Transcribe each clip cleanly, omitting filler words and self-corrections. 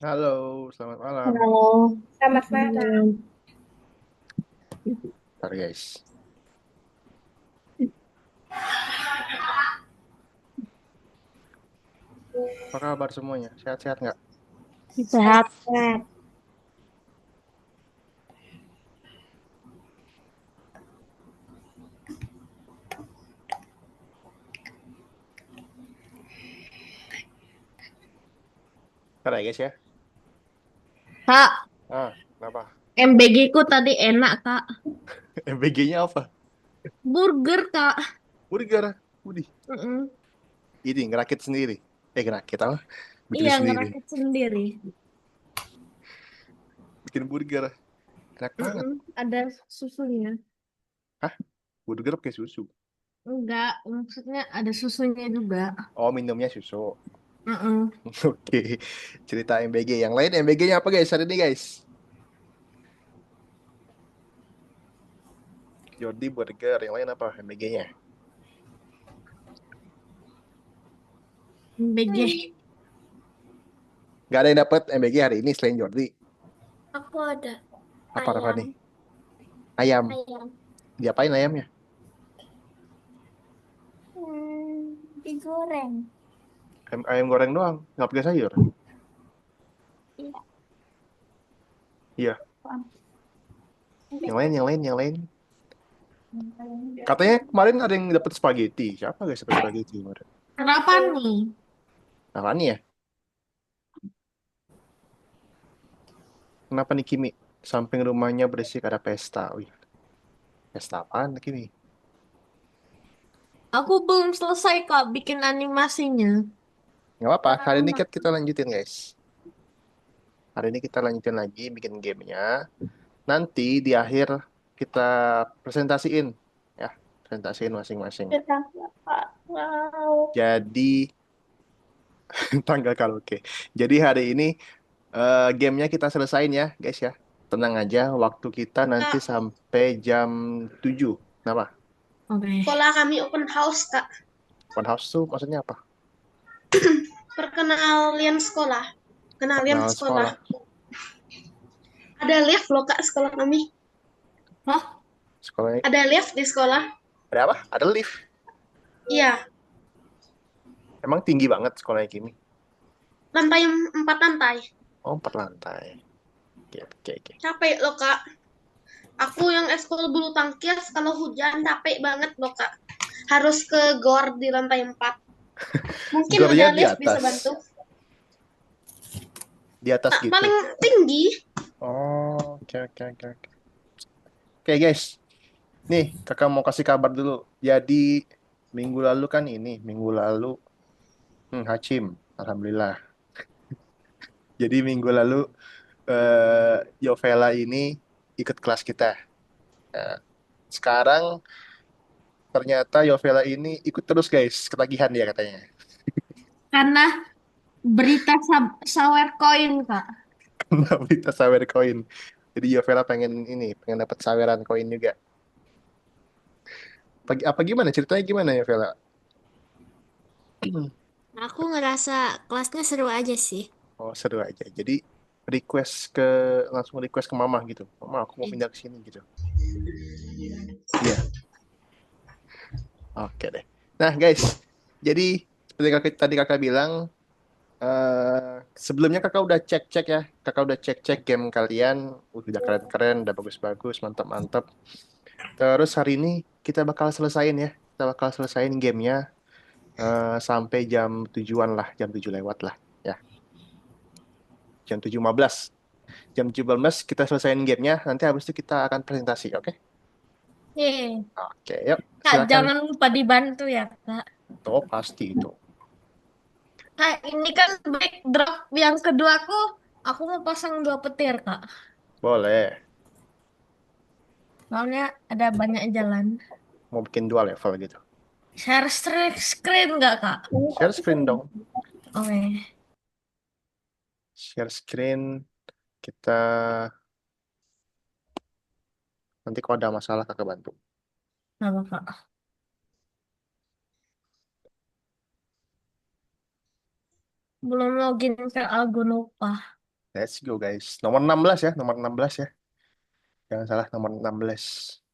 Halo, selamat malam. Halo, Selamat malam. malam. Bentar guys. Apa kabar semuanya? Sehat-sehat nggak? Sehat. Sehat. Bentar ya guys ya. Kak, Kenapa? MBG ku tadi enak, Kak. MBG-nya apa? Burger, Kak. Burger. Udih. Mm-mm. Ini ngerakit sendiri. Ngerakit apa? Bikin Iya, sendiri. ngerakit sendiri. Bikin burger. Enak banget. Mm-mm. Ada susunya. Hah? Burger pakai susu. Enggak, maksudnya ada susunya juga. Oh, minumnya susu. Mm-mm. Oke. Cerita MBG. Yang lain MBG-nya apa guys? Hari ini guys. Jordi Burger. Yang lain apa MBG-nya? MBG. Gak ada yang dapat MBG hari ini selain Jordi. Aku ada Apa ayam, nih? Ayam. ayam. Diapain ayamnya? Digoreng. Ayam goreng doang. Nggak pakai sayur. Iya, Iya. Pak. Yang lain. Katanya kemarin ada yang dapat spaghetti. Siapa guys dapat spaghetti kemarin? Kenapa Aku. nih? Apa nih ya? Kenapa nih Kimi? Samping rumahnya berisik ada pesta. Wih, pesta apaan Kimi? Aku belum selesai, Kak, bikin animasinya. Nggak apa-apa. Hari ini Lama. kita lanjutin guys. Hari ini kita lanjutin lagi bikin gamenya. Nanti di akhir kita presentasiin. Ya, presentasiin masing-masing. Kita nggak mau. Jadi, tanggal karaoke. Jadi hari ini gamenya kita selesain ya guys ya. Tenang aja, waktu kita nanti Kak, sampai jam 7. Kenapa? Oke. sekolah kami open house, Kak. Open house tuh maksudnya apa? Perkenalian sekolah. Kenalian Perkenalan sekolah. sekolah. Ada lift loh, Kak, sekolah kami. Hah? Sekolahnya Ada lift di sekolah. ada apa? Ada lift. Iya, Emang tinggi banget sekolahnya Kimi. lantai 4 lantai. Oh, 4 lantai. Oke, oke, oke. Capek loh, Kak. Aku yang ekskul bulu tangkis, kalau hujan capek banget loh, Kak. Harus ke gor di lantai 4. Mungkin Gornya ada di lift bisa atas. bantu. Di atas Kak, gitu. paling tinggi. Oh, oke, oke, oke, oke. Oke, guys. Nih, kakak mau kasih kabar dulu. Jadi, minggu lalu kan ini. Minggu lalu, Hachim. Alhamdulillah. Jadi, minggu lalu, Yovela ini ikut kelas kita. Nah, sekarang, ternyata Yovela ini ikut terus, guys. Ketagihan dia katanya. Karena berita sawer koin, Kak. Kena berita sawer koin. Jadi Yovela pengen ini, pengen dapat saweran koin juga. Apa gimana ceritanya gimana Yovela? Aku ngerasa kelasnya seru aja sih. Oh seru aja. Jadi request ke langsung request ke mama gitu. Mama aku mau Eh, pindah ke sini gitu. Iya. Oke deh. Nah guys, jadi seperti tadi kakak bilang, sebelumnya kakak udah cek-cek ya. Kakak udah cek-cek game kalian, udah keren-keren, udah bagus-bagus, mantap-mantap. Terus hari ini kita bakal selesain ya. Kita bakal selesain gamenya sampai jam 7-an lah, jam 7 lewat lah. Ya, jam 7.15. Jam 7.15 kita selesaiin gamenya, nanti habis itu kita akan presentasi, oke? Yeay. Oke, yuk, Kak, silakan. jangan lupa dibantu ya, Kak. Oh, pasti itu. Kak, ini kan backdrop yang kedua aku mau pasang dua petir, Kak. Boleh. Soalnya ada banyak jalan. Mau bikin 2 level gitu. Share screen nggak, Kak? Share screen dong. Oke, Share screen, kita nanti kalau ada masalah kakak bantu. nggak apa, Kak. Belum login ke Algonupa. Let's go guys. Nomor 16 ya, nomor 16 ya. Jangan salah nomor 16.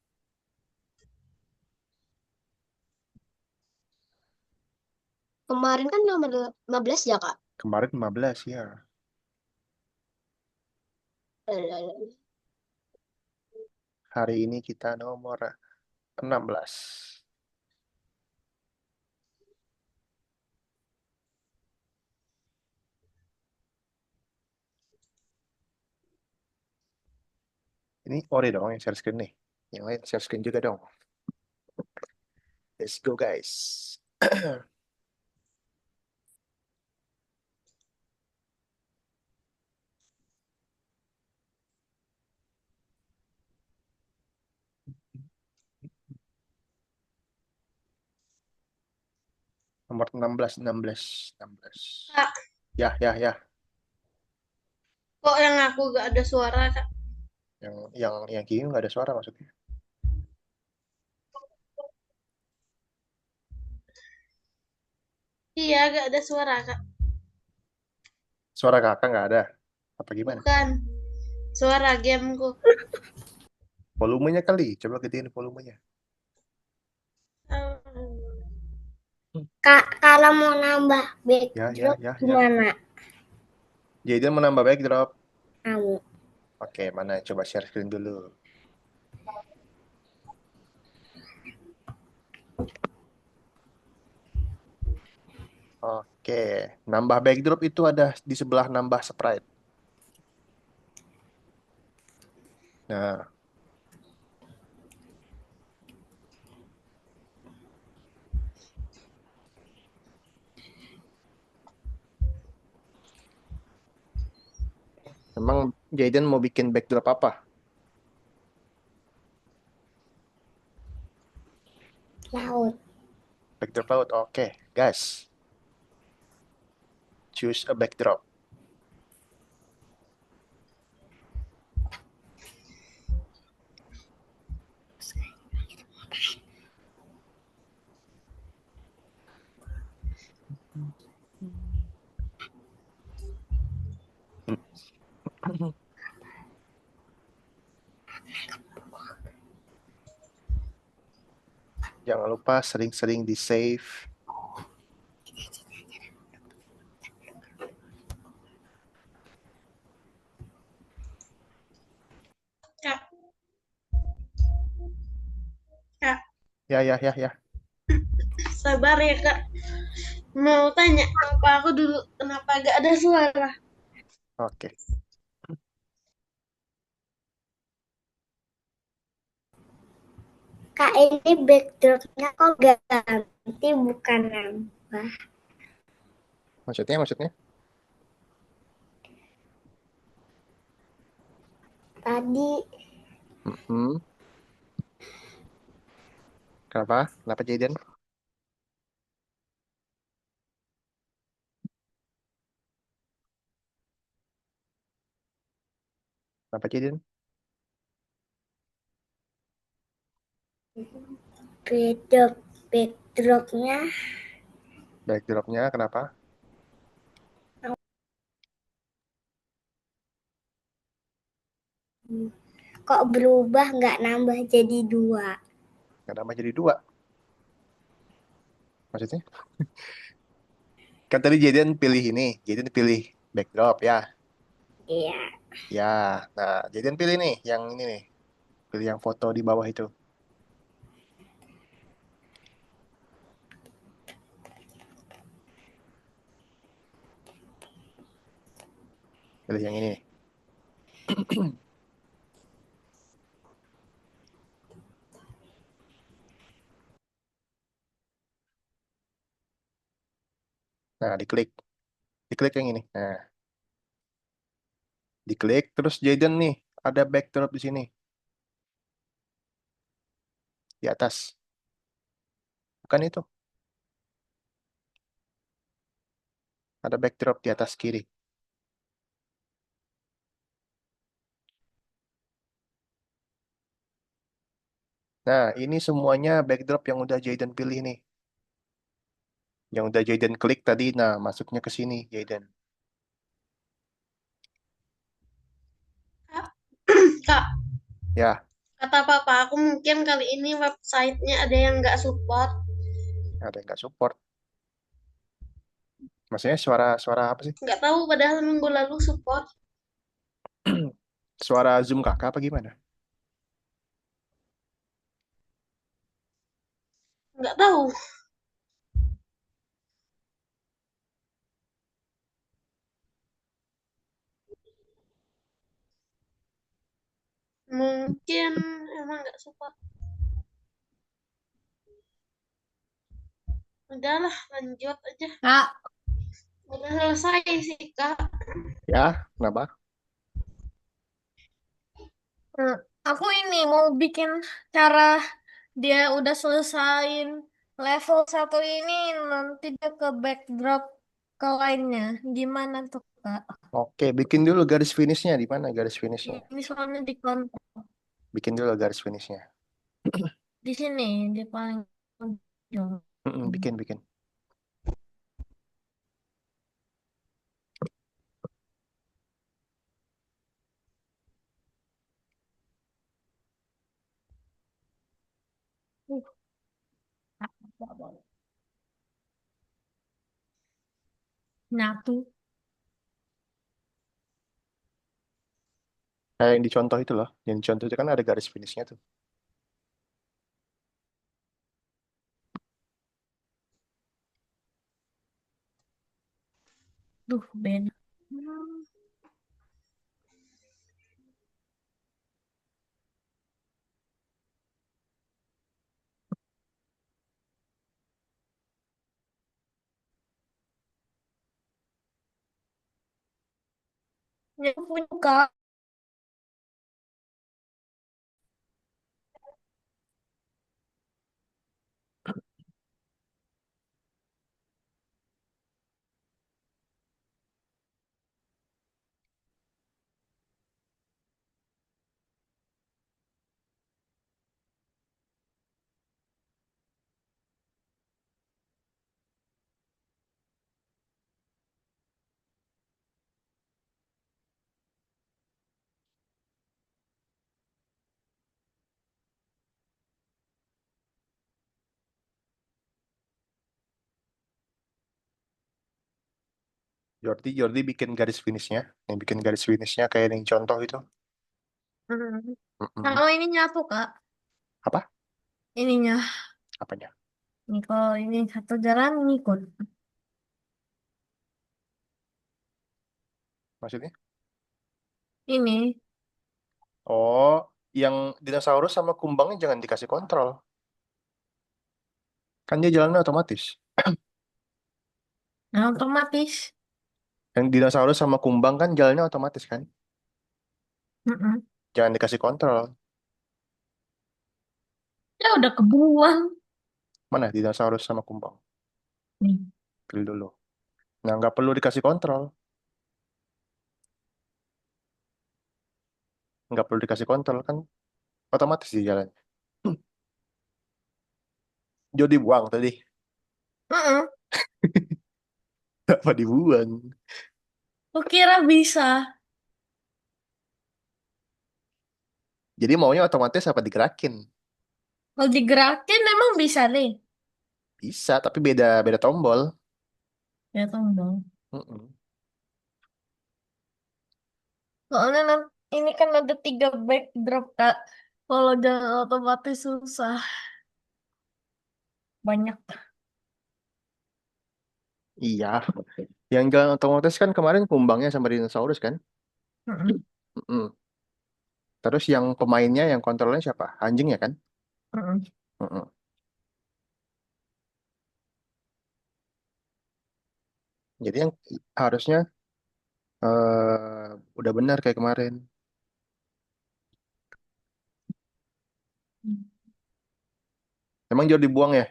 Kemarin kan nomor 15 ya, Kak? Kemarin 15 ya. Hari ini kita nomor 16. Ini Ori dong yang share screen nih. Yang lain share screen juga dong. Let's go guys. Nomor 16, 16, 16. Kak, Ya, ya, ya. kok yang aku gak ada suara, Kak? Yang kiri nggak ada suara maksudnya. Iya, gak ada suara, Kak. Suara kakak nggak ada. Apa gimana? Bukan. Suara gameku. Volumenya kali. Coba gedein volumenya. Kak, kalau mau nambah Ya, backdrop ya, ya, ya. gimana? Jadi menambah backdrop. Kamu. Oke, mana? Coba share screen dulu. Oke, nambah backdrop itu ada di sebelah nambah sprite. Nah, emang Jaden mau bikin backdrop apa? Laut. Backdrop laut. Oke, guys. Choose a backdrop. Jangan lupa sering-sering di save. Kak. Kak, Ya, ya, ya, ya. sabar ya, Kak. Mau tanya, apa aku dulu kenapa gak ada suara? Oke. Kak, ini backdropnya kok ganti bukan nambah. Maksudnya? Tadi Mm-mm. Kenapa? Kenapa Jaden? Kenapa Jaden? backdropnya Backdropnya kenapa? kok berubah nggak nambah jadi 2. Kenapa jadi 2? Maksudnya? Kan tadi Jaden pilih ini. Jaden pilih backdrop ya. Iya. Ya. Nah, Jaden pilih nih. Yang ini nih. Pilih yang foto di bawah itu. Pilih yang ini nih. Nah, diklik. Diklik yang ini. Nah, diklik. Terus Jaden nih. Ada backdrop di sini. Di atas. Bukan itu. Ada backdrop di atas kiri. Nah, ini semuanya backdrop yang udah Jaden pilih nih. Yang udah Jaden klik tadi, nah masuknya ke sini Jaden. Ya, Kata papa aku mungkin kali ini websitenya ada yang nggak support. ada yang nggak support. Maksudnya suara apa sih? Nggak tahu padahal minggu lalu support. Suara Zoom kakak apa gimana? Nggak tahu. Mungkin emang nggak support. Udahlah, lanjut aja. Kak, Udah selesai sih, Kak. Ya, kenapa? eh, aku ini mau bikin cara dia udah selesain level satu ini, nanti dia ke backdrop ke lainnya. Gimana tuh, Kak? Oke, bikin dulu garis finishnya di mana garis finishnya? Ini soalnya di Bikin dulu garis finishnya. di sini di paling ujung. Bikin, bikin. Nyatu. Kayak yang dicontoh itu loh. Yang dicontoh itu kan ada garis finishnya tuh. Duh, beda. Ya punya Kak. Jordi bikin garis finishnya. Yang bikin garis finishnya kayak yang contoh itu. Hmm. Mm-mm. Kalau ini nyatu Kak, Apa? ininya. Apanya? Nih kalau ini satu jalan ngikut. Maksudnya? Ini. Oh, yang dinosaurus sama kumbangnya jangan dikasih kontrol. Kan dia jalannya otomatis. Nah, otomatis. Yang dinosaurus sama kumbang kan jalannya otomatis kan? Mm-mm. Jangan dikasih kontrol. Ya udah kebuang. Mana dinosaurus sama kumbang? Nih. Pilih dulu. Nah, nggak perlu dikasih kontrol. Nggak perlu dikasih kontrol kan otomatis di jalan. Jadi dibuang tadi. Mm-mm. Apa dibuang? Kukira bisa. Jadi maunya otomatis apa digerakin? Kalau digerakin emang bisa deh. Bisa, tapi beda beda tombol. Ya tombol. Mm-mm. Soalnya ini kan ada 3 backdrop Kak. Kalau jalan otomatis susah. Banyak. Iya. Yang jalan otomatis kan kemarin kumbangnya sama dinosaurus kan? Mm-mm. Mm-mm. Terus yang pemainnya, yang kontrolnya siapa? Anjing ya kan? Mm-mm. Mm-mm. Jadi yang harusnya udah benar kayak kemarin. Emang jauh dibuang ya?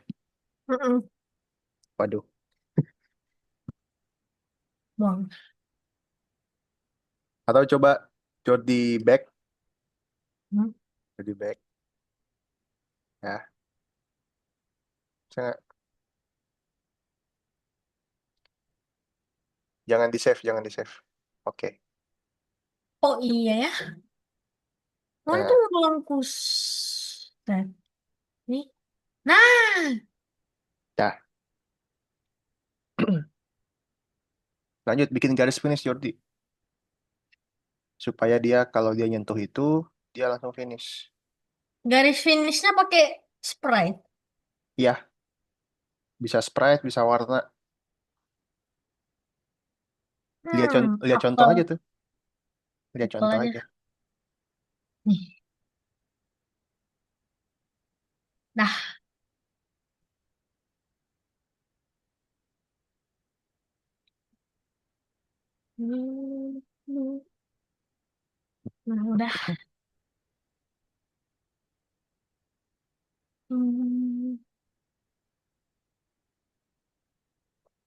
Mm-mm. Waduh. Buang. Atau coba jauh di back, Hmm. jauh di back. Ya, Saya- jangan di save, jangan di save. Oke. Oh iya ya. Untung Nah, belum ku save. Nih. Nah, dah. Lanjut bikin garis finish Jordi. Supaya dia kalau dia nyentuh itu, dia langsung finish. garis finishnya pakai Sprite. Iya, bisa sprite, bisa warna. Lihat contoh aja Apel, tuh. Lihat apel contoh aja. aja. Nih. Nah, nah udah. Hmm,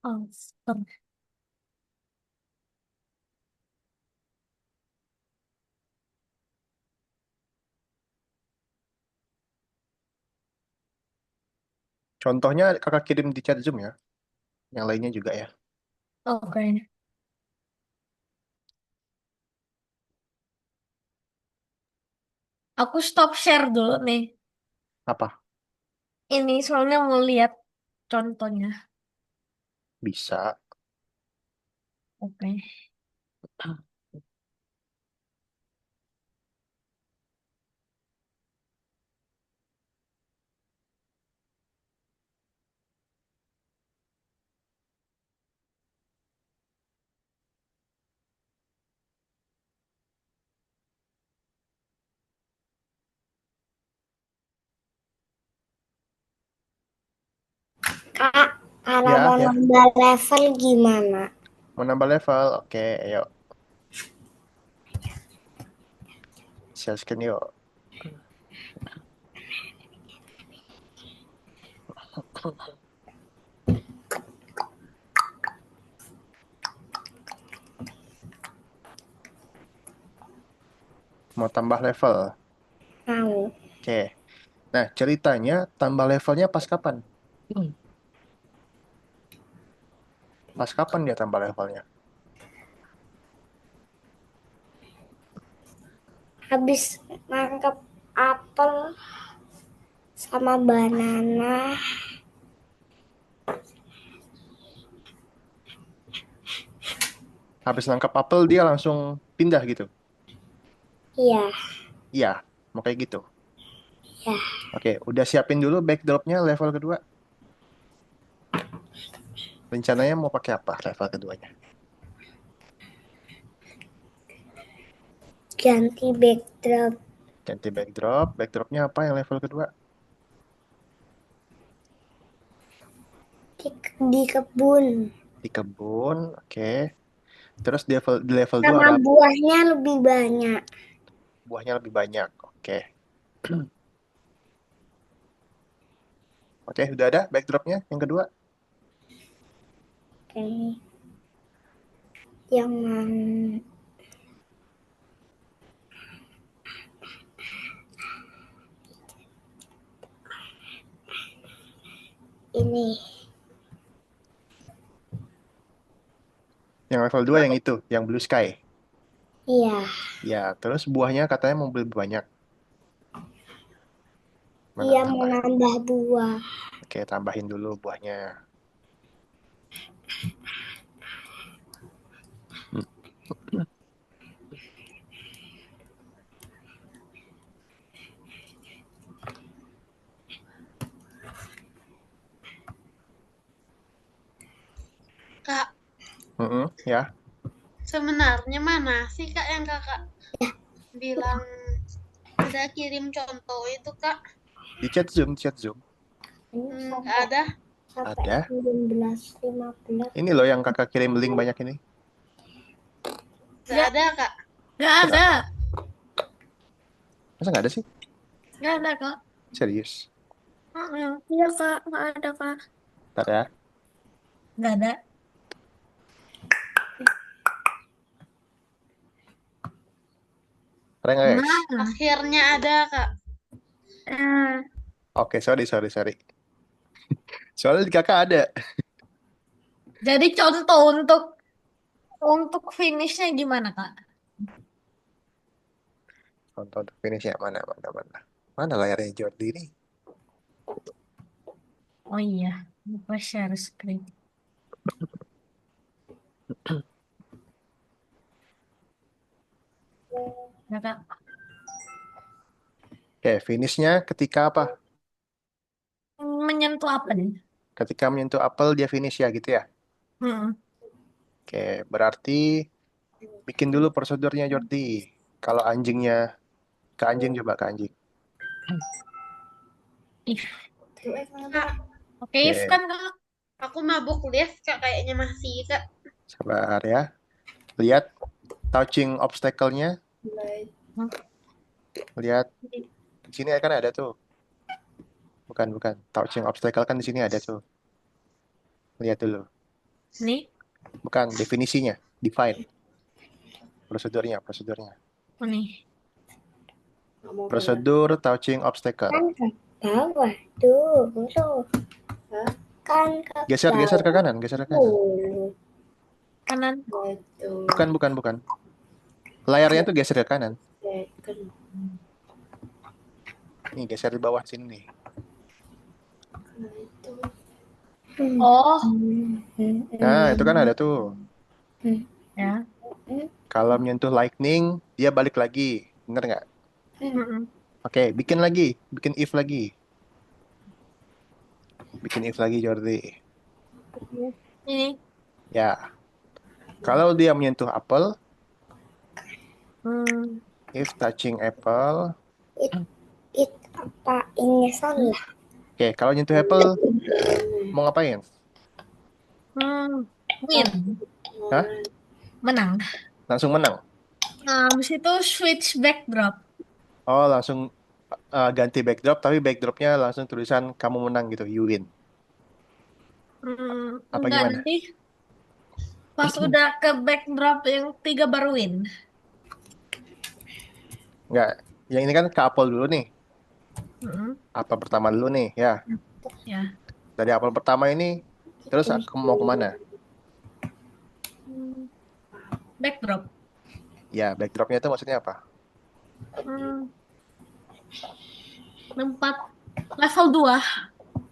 oh, stop. Contohnya kakak kirim di chat Zoom ya. Yang lainnya juga ya. Oke. Aku stop share dulu nih. Apa? Ini soalnya mau lihat contohnya. Bisa. Oke. Kak, kalau Ya, mau ya. nambah level gimana? Mau nambah level. Oke, ayo. Share screen yuk. Mau tambah level. Mau. Oke. Nah, ceritanya tambah levelnya pas kapan? Pas kapan dia tambah levelnya? Habis nangkep apel sama banana. Habis nangkap apel dia langsung pindah gitu. Iya, Iya, mau kayak gitu. ya. Oke, udah siapin dulu backdropnya level kedua. Rencananya mau pakai apa level keduanya? Ganti backdrop Ganti backdrop. Backdropnya apa yang level kedua? di, di kebun. Di kebun, oke. Terus di level 2 Sama ada buahnya lebih banyak. buahnya lebih banyak. Oke. Oke, udah ada backdropnya yang kedua. Oke. Yang mana? Ini. Yang level 2 yang itu, yang blue sky. Iya, Ya, terus buahnya katanya mau lebih banyak. Mana iya mau tambahin? nambah buah. Oke, tambahin dulu buahnya. Hmm. Kak, Ya, sebenarnya mana sih Kak yang Kakak bilang udah kirim contoh itu Kak? di chat Zoom, chat Zoom. Ini Nggak ada. sampai Ada. 19.15. Ini loh yang kakak kirim link banyak ini. Nggak Nggak, ada Kak. nggak Masa ada. nggak? Masa nggak ada sih? Nggak ada, Kak. Serius. Iya, Kak. Nggak ada, Kak. Ntar ya. Nggak ada. Keren nggak guys? Nah, Akhirnya ada Kak. eh, Oke, sorry, sorry, sorry. Soalnya di kakak ada. jadi contoh untuk finishnya gimana, Kak? Contoh untuk finishnya mana, mana, mana. Mana layarnya Jordi ini? Oh iya, lupa share screen. Ya, Kak. Oke, finishnya ketika apa? Menyentuh apa nih? Ketika menyentuh apel dia finish ya gitu ya. Hmm. Oke, berarti bikin dulu prosedurnya Jordi. Kalau anjingnya ke anjing, coba ke anjing. If. Kak, Oke, if Oke, kan, Kak? aku mabuk live Kak, kayaknya masih Kak. sabar ya. Lihat touching obstacle-nya. Hmm. Lihat di sini kan ada tuh. Bukan, bukan. Touching obstacle kan di sini ada tuh. Lihat dulu. Nih, Bukan definisinya, define. Prosedurnya, prosedurnya. oh, nih. Prosedur touching obstacle. Kan ke bawah tuh, tuh. Kan ke Geser, geser ke bawah kanan, geser ke kanan. dulu. Kanan. Bukan, bukan, bukan. Layarnya tuh geser ke kanan. Nih, geser di bawah sini nih. Oh, Nah, itu kan ada tuh. ya. Kalau menyentuh lightning, dia balik lagi. Bener nggak? Mm-mm. Oke, bikin lagi. Bikin if lagi. Bikin if lagi, Jordi. Ini. Ya, kalau dia menyentuh apel, Hmm. if touching apple. It apa ini salah? Oke, kalau nyentuh apple, mau ngapain? Hmm. Win. Hah? Menang. Langsung menang? Nah, habis itu switch backdrop. Oh, langsung ganti backdrop, tapi backdropnya langsung tulisan kamu menang gitu, you win. Apa Enggak, gimana? nanti pas udah ke backdrop yang 3 baru win. Nggak, yang ini kan ke apel dulu nih. Mm-mm. Apel pertama dulu nih, ya. Ya. Dari apel pertama ini, terus mau kemana? Hmm. Backdrop. Ya, backdropnya itu maksudnya apa? Hmm. Tempat level 2.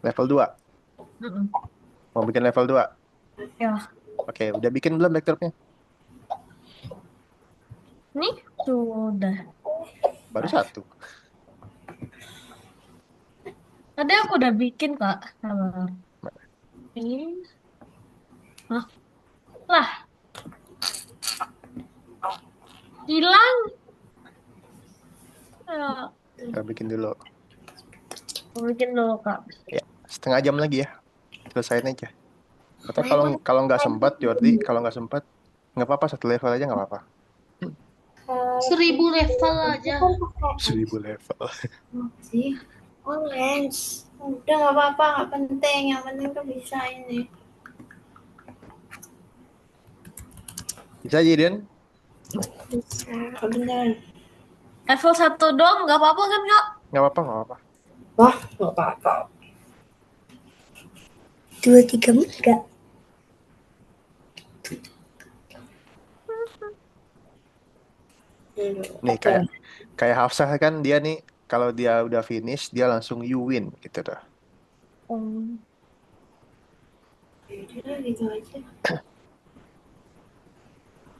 Level 2. Mm-mm. Mau bikin level 2. Ya. Oke, udah bikin belum backdropnya? Nih, sudah. Baru satu. Tadi aku udah bikin, Kak. Sabar. Ini. Hah? Lah, hilang. Ya, Kita bikin dulu. aku bikin dulu, Kak. Ya, setengah jam lagi ya. Selesain aja. Atau kalau kalau nggak sempat, Jordi, kalau nggak sempat, nggak apa-apa, satu level aja nggak apa-apa. 1000 level aja. 1000 level. Sih, orange. Udah nggak apa-apa, nggak penting. Yang penting tuh bisa ini. Bisa aja, Den? Bisa. Bener. Level 1 dong, nggak apa-apa kan, Kak? Nggak apa-apa, nggak apa-apa. Wah, nggak apa-apa. 2, 3 enggak. Nih, kayak Hafsah kan dia nih, kalau dia udah finish, dia langsung you win gitu dah. Hmm. Udah gitu aja.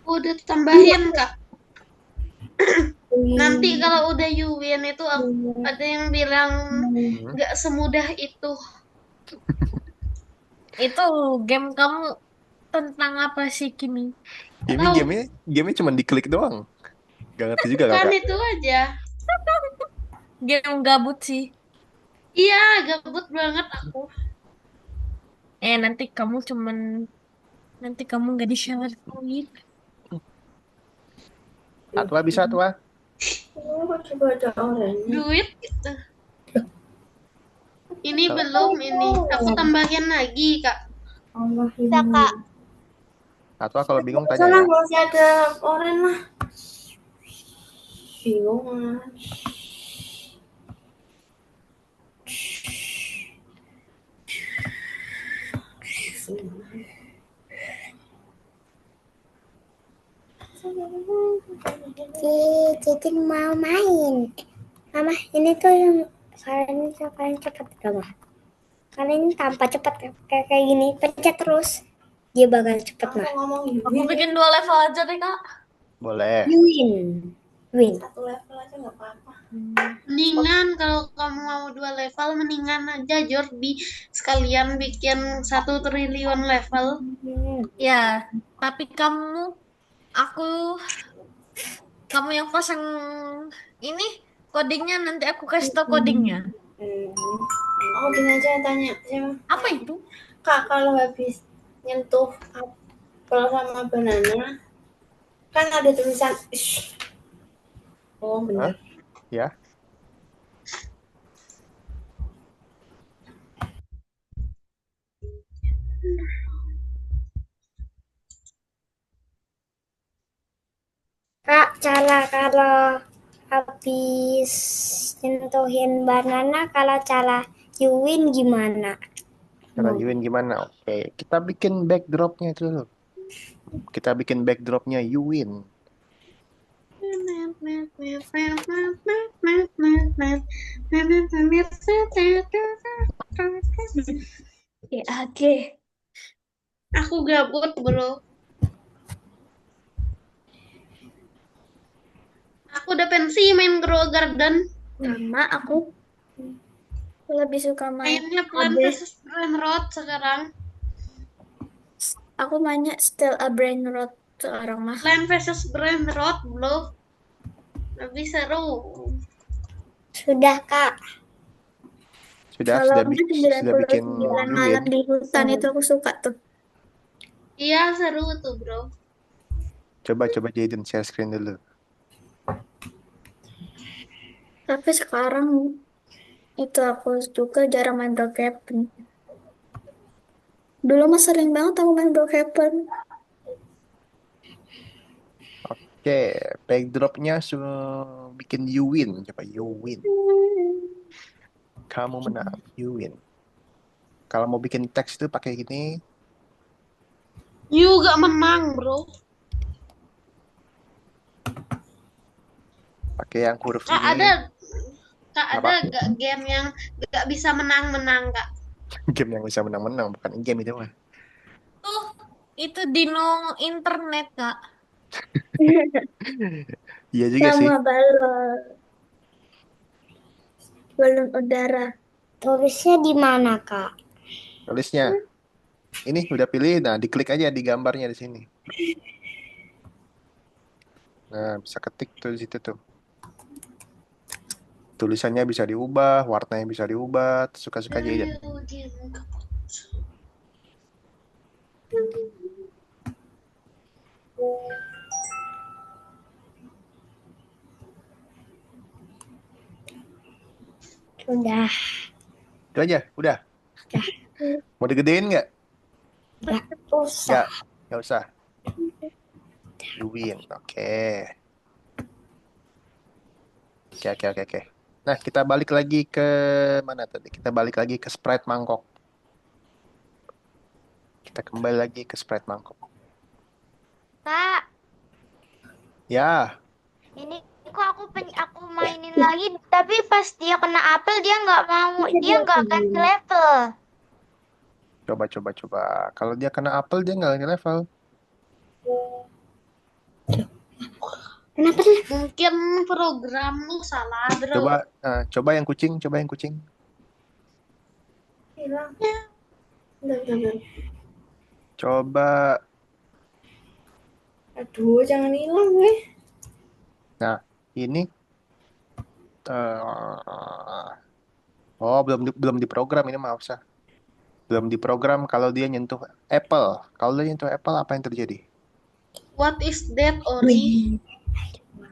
Udah tambahin Kak. Nanti kalau udah you win itu ada yang bilang Hmm. nggak semudah itu. Itu game kamu tentang apa sih, Kimi? Ini Tahu gamenya cuma diklik doang. Gak ngerti juga kan kakak. itu aja. Game gabut sih. Iya, gabut banget aku. Nanti kamu nggak di shower lagi. Atwa bisa, Atwa. Oh, coba ada oranye. Duit gitu. Ini Atau belum ini. Aku tambahin lagi, Kak. Allah Bisa, Kak. Atwa kalau bingung tanya Sana ya. masih ada oranye lah. Bingung ah. Cici mau main. Mama, ini tuh yang kalian cepat Mama. Kalian ini tanpa cepat kayak gini, pencet terus. Dia bakal cepet Aku mah. ngomong Aku bikin 2 level aja deh, Kak. Boleh. Win. satu level aja nggak apa-apa. Mendingan kalau kamu mau 2 level, mendingan aja Jordi sekalian bikin 1 triliun level. Ya, tapi kamu yang pasang ini codingnya, nanti aku kasih tau codingnya. Oh, gini aja tanya siapa? Apa itu? Kak, kalau habis nyentuh apel sama banana, kan ada tulisan "Shh." Oh, Hah? benar. Ya. Kak, cara kalau habis nyentuhin banana, kalau cara you win gimana? Cara Yuin gimana? Oke, kita bikin backdropnya itu dulu. Kita bikin backdropnya Yuin. Oke. Aku gabut, bro. Aku udah pensi main Grow Garden. Mama, aku lebih suka main Mainnya Plant AB. vs Brainrot sekarang. Aku mainnya still a brain rot sekarang mah. Plant vs Brainrot, bro. Lebih seru. Sudah, Kak. Sudah, Kalau sudah, udah sudah bikin 99 malam Yuin. di hutan itu aku suka tuh. Iya, seru tuh, bro. Coba Jaden share screen dulu. Tapi sekarang itu aku juga jarang main Brookhaven. Dulu mah sering banget aku main Brookhaven. Oke, backdropnya bikin Yuin. Coba Yuin. Kamu menang, Yuin. Kalau mau bikin teks itu pakai gini. You gak menang, bro. Pakai yang huruf Kak, ini. Kak, Apa? ada gak game yang gak bisa menang-menang, Kak? Game yang bisa menang-menang, bukan game itu mah. Tuh, itu dino internet, Kak. Iya juga sih. Sama balon udara. Tulisnya di mana, Kak? Tulisnya. Ini udah pilih, nah diklik aja di gambarnya di sini. Nah, bisa ketik tuh di situ tuh. Tulisannya bisa diubah, warnanya bisa diubah, suka-suka Jaden. Udah. Itu aja, udah. Udah. Mau digedein nggak? Nggak usah. Nggak usah. You win, oke. Oke. Nah, kita balik lagi ke mana tadi? Kita balik lagi ke sprite mangkok. Kita kembali lagi ke sprite mangkok. Kak, Ya, ini kok aku mainin lagi, tapi pas dia kena apel dia nggak mau, dia nggak ganti level. coba. Kalau dia kena apel, dia nggak lagi level. Kenapa tuh? Mungkin programmu salah, bro. Coba yang kucing, Hilang. Bentar. Coba. Aduh, jangan hilang, weh. Nah, ini. Oh, belum diprogram ini, maaf sah. Belum diprogram kalau dia nyentuh Apple. Kalau dia nyentuh Apple, apa yang terjadi? What is that, Ori?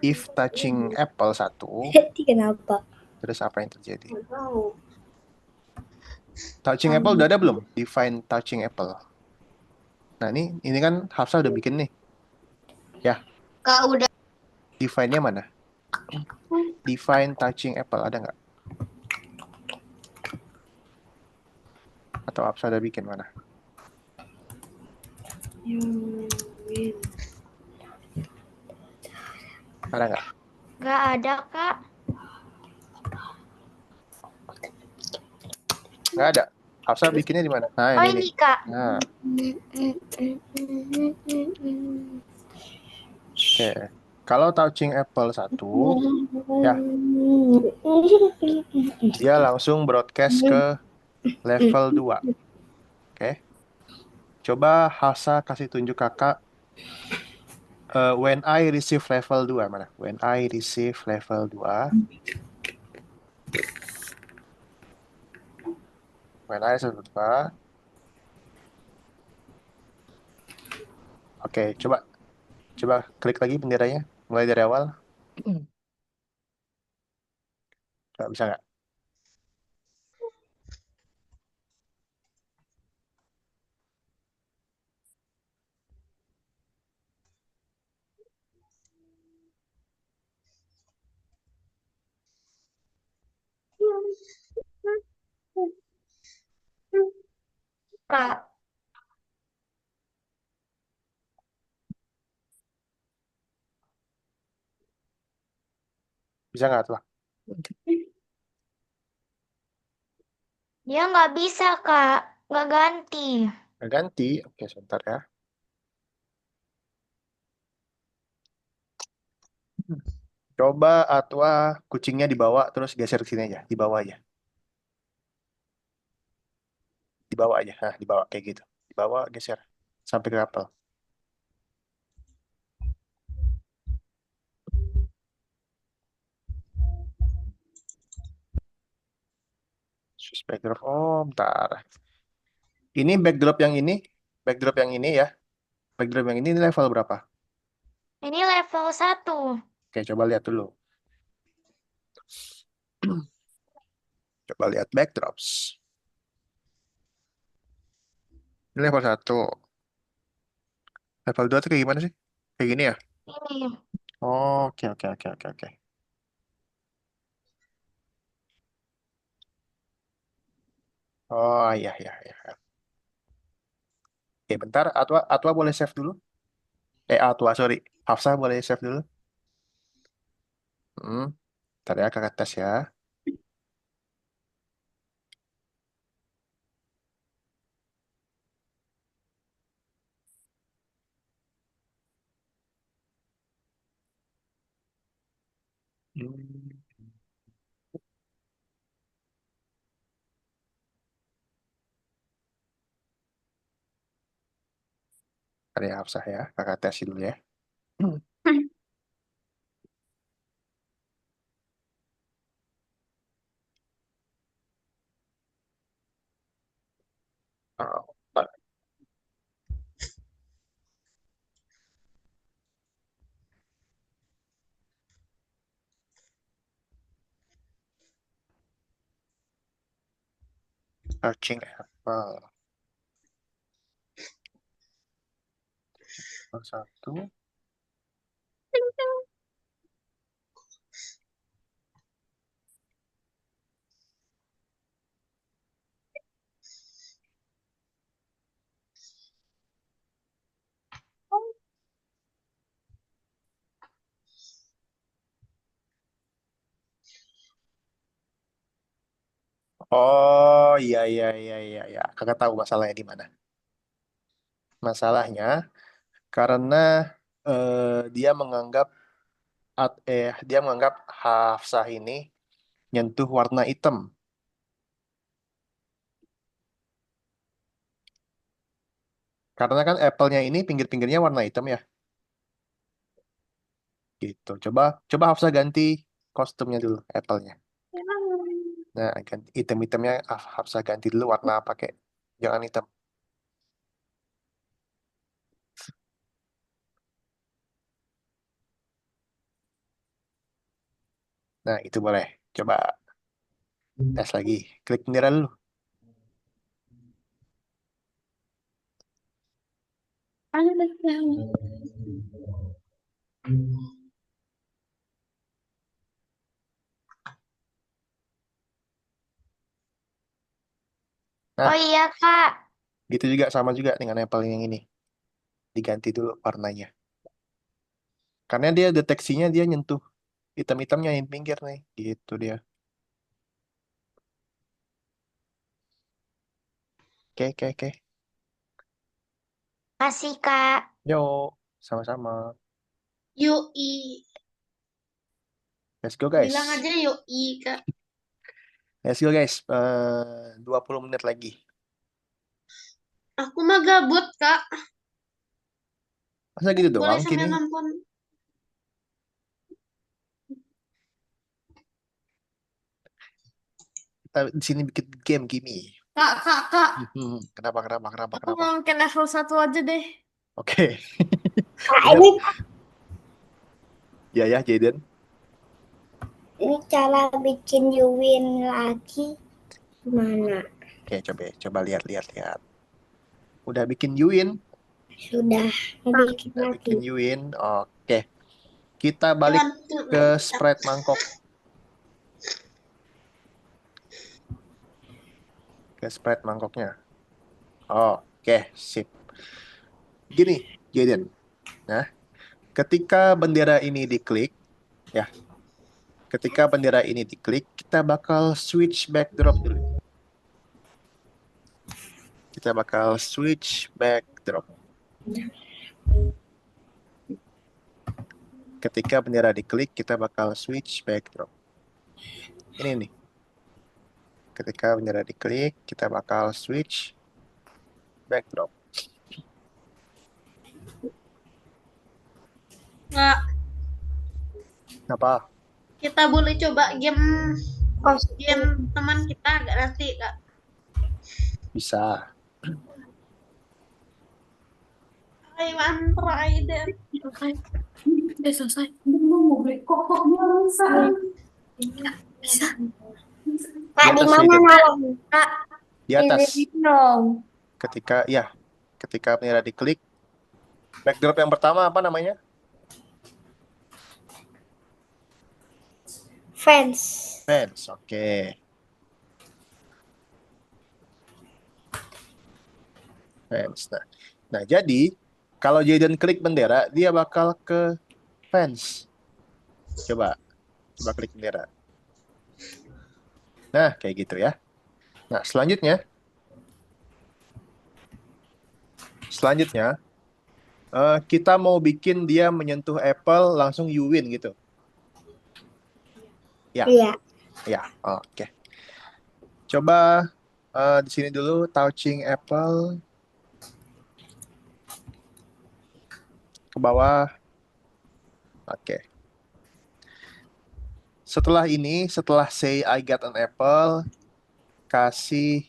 If touching Apple satu, Kenapa? terus apa yang terjadi? Nggak tahu. Touching Apple udah ada belum? Define touching Apple. Nah, ini kan Hafsa udah bikin nih. Ya, Kak udah. define-nya mana? Define touching Apple ada nggak? Atau Hafsa udah bikin mana? Ada nggak? Nggak ada, Kak. Nggak ada. Hafsa bikinnya di mana? Nah, Oh, ini nih. ini, Kak. Nah, oke. Kalau touching apple 1, ya, dia langsung broadcast ke level 2. Oke. Coba Hafsa kasih tunjuk kakak when I receive level 2 mana? When I receive level 2. When I receive level 2. Oke, coba klik lagi benderanya mulai dari awal. Nggak bisa nggak? Kak. Bisa nggak tuh? Dia nggak bisa, Kak. Nggak ganti. Nggak ganti. Oke, sebentar ya. Coba Atwa kucingnya dibawa terus geser ke sini aja, dibawa aja. Dibawa aja. Nah, dibawa kayak gitu. Dibawa geser sampai ke apel. Sus backdrop. Oh, bentar. Ini backdrop yang ini ya. Backdrop yang ini level berapa? Ini level 1. Oke, coba lihat dulu. Coba lihat backdrops. Ini level 1. Level 2 tuh kayak gimana sih? Kayak gini ya? Ini. Oh, oke, oke, oke, oke, oke. Oh, iya, iya, iya. Oke, bentar. Atwa boleh save dulu? Atwa, sorry. Hafsa boleh save dulu? Hmm, Ntar ya, kakak tes ya. Hmm, Ntar ya, Hafsa ya. Kakak tes dulu ya. Hmm. Oh, searching Apple. Satu. Oh, iya, iya, iya, iya, iya. Kakak tahu masalahnya di mana. Masalahnya karena dia menganggap dia menganggap Hafsah ini nyentuh warna hitam. Karena kan Apple-nya ini pinggir-pinggirnya warna hitam ya. Gitu. Coba coba Hafsah ganti kostumnya dulu Apple-nya. Nah, ganti item-itemnya Hafsah ganti dulu warna pakai jangan hitam. Nah, itu boleh. Coba tes lagi. Klik bendera dulu. Oh Nah, iya, Kak. gitu juga sama juga dengan Apple yang ini. Diganti dulu warnanya. Karena dia deteksinya dia nyentuh hitam-hitamnya yang pinggir nih. Gitu dia. Oke, oke, oke. Kasih Kak. Yo, sama-sama. Yoi. Let's go, guys. Bilang aja yoi, Kak. Let's go, guys. 20 menit lagi. Aku mah gabut, Kak. Masa gitu Boleh doang sambil kini? nonton. Kita di sini bikin game gini. Kak. Kenapa, kenapa, kenapa, Aku kenapa? mau bikin level 1 aja deh. Oke. Kak, Ingat, ini ya, Jaden. cara bikin Yuwin lagi gimana? Oke, coba lihat. Udah bikin Yuin? Sudah mau bikin Udah lagi. bikin Yuin. Oke. Kita balik ke sprite mangkok. Ke sprite mangkoknya. Oke, sip. Gini, Jaden. Nah, ketika bendera ini diklik, ya. Ketika bendera ini diklik, kita bakal switch backdrop dulu. Kita bakal switch backdrop. Ketika bendera diklik, kita bakal switch backdrop. Ini nih. Ketika bendera diklik, kita bakal switch backdrop. Kak, Apa? kita boleh coba game teman kita agak nanti, Kak. Bisa. I want try that. Selesai. Udah selesai. Bisa. Kak, Di di atas mana itu. naruhnya? Kak, Di atas. dong. Ketika bendera diklik, backdrop yang pertama apa namanya? Fans. Oke. Fans. Nah, jadi kalau Jaden klik bendera, dia bakal ke fans. Coba klik bendera. Nah, kayak gitu ya. Nah, selanjutnya kita mau bikin dia menyentuh Apple langsung you win gitu. Ya. Iya. Ya, oke. Coba di sini dulu touching Apple ke bawah. Oke. Setelah say I got an apple, kasih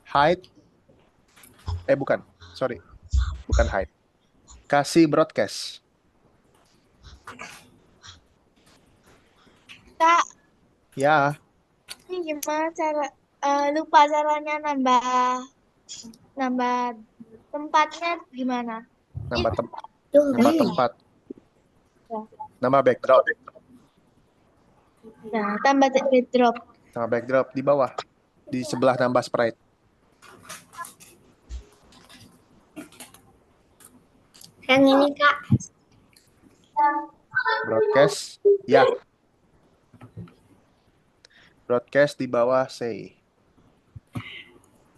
hide. Bukan. Sorry. Bukan hide. Kasih broadcast. Kak, Ya, ini gimana lupa caranya nambah tempatnya gimana? nambah Tuh, tempat. Nambah backdrop. Nah, tambah backdrop. Nambah backdrop di bawah. Di sebelah nambah sprite. yang ini, Kak. Broadcast. Ya. Broadcast di bawah say.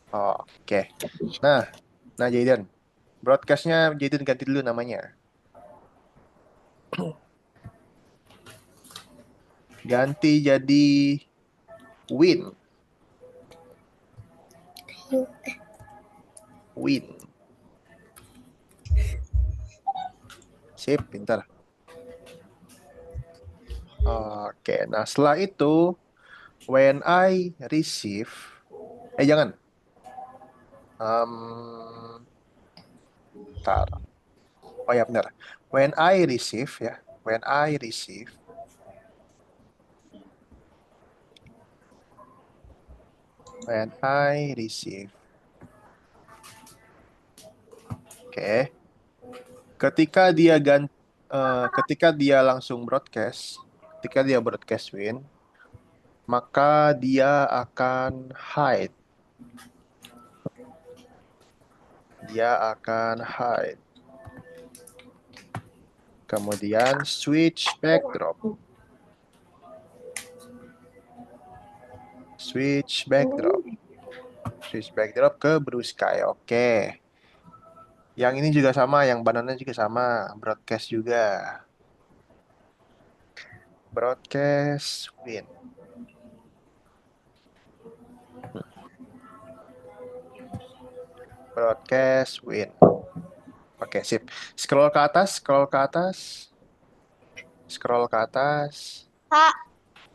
Oke. Nah, Jaden. Broadcastnya Jaden ganti dulu namanya. Ganti jadi win. Win. Sip, pintar. Oke, nah setelah itu when I receive, jangan. Bentar. Oh ya benar. When I receive ya, when I receive Oke. Ketika dia langsung broadcast, ketika dia broadcast win, maka dia akan hide. Kemudian switch backdrop. Switch backdrop. Switch backdrop ke blue sky. Oke. Yang ini juga sama, yang banana juga sama. Broadcast juga. Broadcast win. Broadcast win. Oke, sip. Scroll ke atas, scroll ke atas. Scroll ke atas. Kak,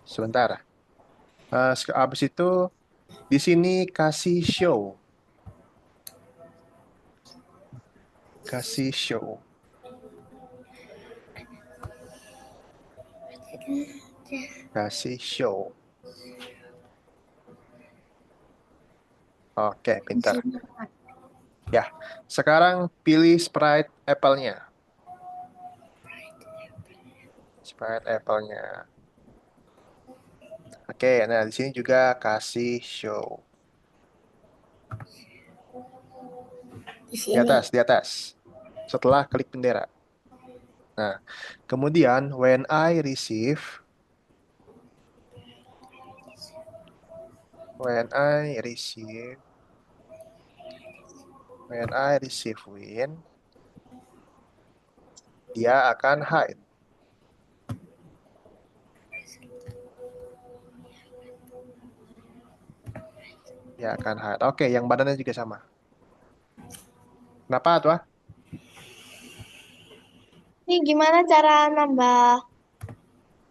Sebentar. Habis itu di sini kasih show. Kasih show. Kasih show. Oke, pintar. Ya, sekarang pilih sprite Apple-nya. Sprite Apple-nya. Oke, nah di sini juga kasih show. Di Di sini. atas, di atas. Setelah klik bendera. Nah, kemudian when I receive when I receive win, dia akan hide. Dia akan hide. Oke, yang badannya juga sama. Kenapa tuh? ini gimana cara nambah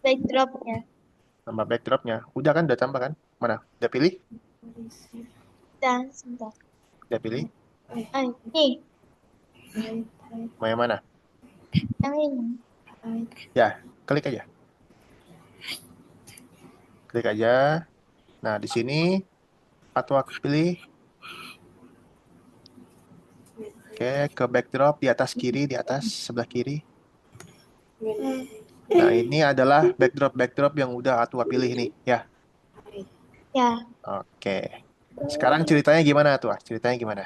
backdropnya? Nama backdropnya. Udah kan, udah tambah kan? Mana? Udah pilih? Dan sebentar. Udah pilih? Nih, Mau yang mana? yang ini. Ya, klik aja. Klik aja. Nah, di sini atau aku pilih. Oke, ke backdrop di atas kiri, di atas sebelah kiri. Nah, ini adalah backdrop yang udah Atua pilih nih, ya. Ya, Oke. Sekarang ceritanya gimana tuh? Ceritanya gimana?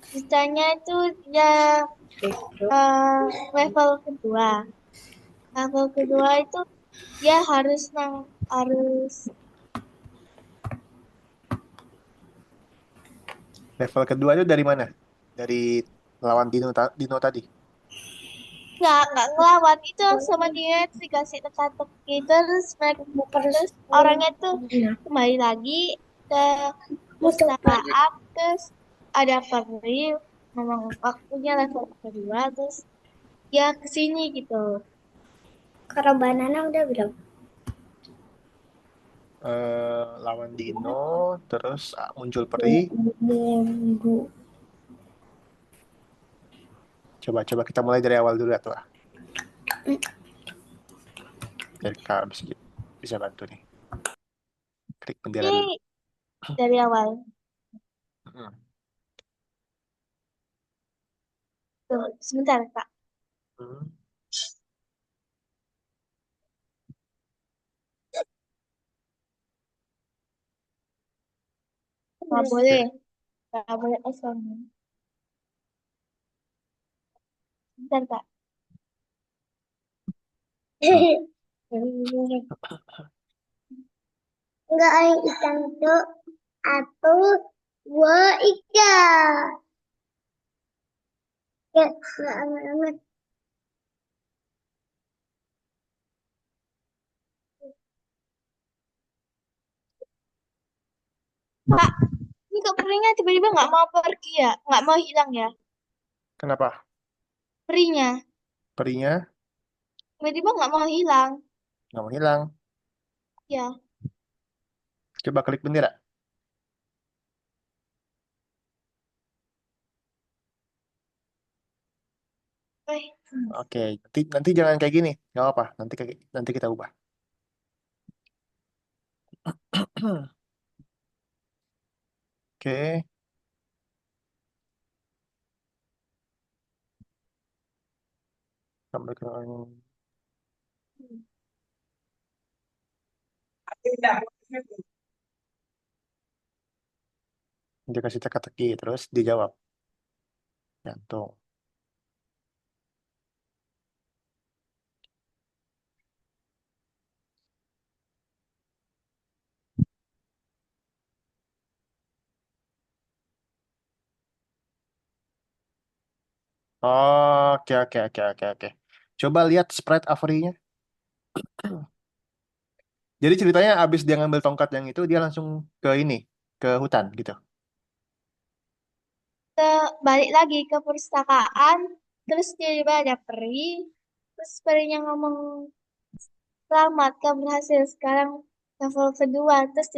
ceritanya itu dia level kedua. Level kedua itu dia harus Level kedua itu dari mana? Dari lawan Dino tadi. nggak ngelawan itu sama dia dikasih teka-teki terus mereka terus orangnya tuh kembali lagi ke perpustakaan terus ada peri memang waktunya level kedua terus dia kesini gitu. Kalau banana udah belum? Lawan Dino, terus muncul peri. Minggu. Coba kita mulai dari awal dulu ya tuh. Biar Kak bisa bantu nih. Klik bendera dulu. Ini dari awal Hmm. tuh sebentar kak. Hmm. Nggak boleh, nggak boleh asal. Sebentar kak. Enggak ada ikan tuh atau dua ikan. Ya, enggak amat. Kak, ini kok perinya tiba-tiba nggak mau pergi ya, nggak mau hilang ya, Kenapa? perinya Perinya tiba-tiba nggak mau hilang. nggak mau hilang. Ya, Coba klik bendera. eh, Oke, nanti jangan kayak gini. Nggak apa, nanti kita ubah. Oke, sampai ke dia kasih teka-teki, terus dijawab. Gantung. Oke, oke, oke, oke, oke. Coba lihat sprite Avery-nya. Jadi ceritanya abis dia ngambil tongkat yang itu, dia langsung ke ini, ke hutan gitu. Balik lagi ke perpustakaan, terus tiba-tiba ada peri, terus perinya ngomong, selamat, kamu berhasil, sekarang level kedua, terus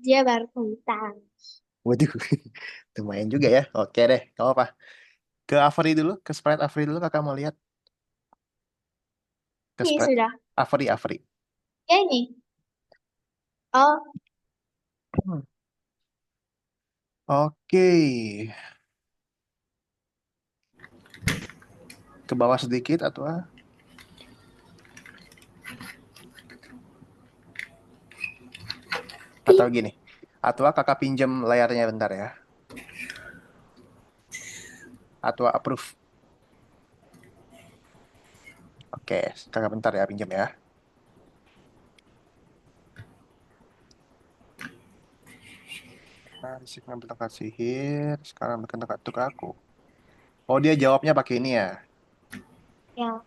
dia baru ke hutan. Waduh, lumayan juga ya. Oke deh, gak apa. Ke Avery dulu, ke sprite Avery dulu kakak mau lihat. Ke Ini sprite sudah, Avery, Avery. ya ini, oh, Hmm. Oke, ke bawah sedikit atau gini. Atau kakak pinjam layarnya bentar ya. Atau approve. Oke, kakak bentar ya pinjam ya. Nah, Risik ngambil tongkat sihir, sekarang ambilkan tongkat itu ke aku. Oh, dia jawabnya pakai ini ya. ya,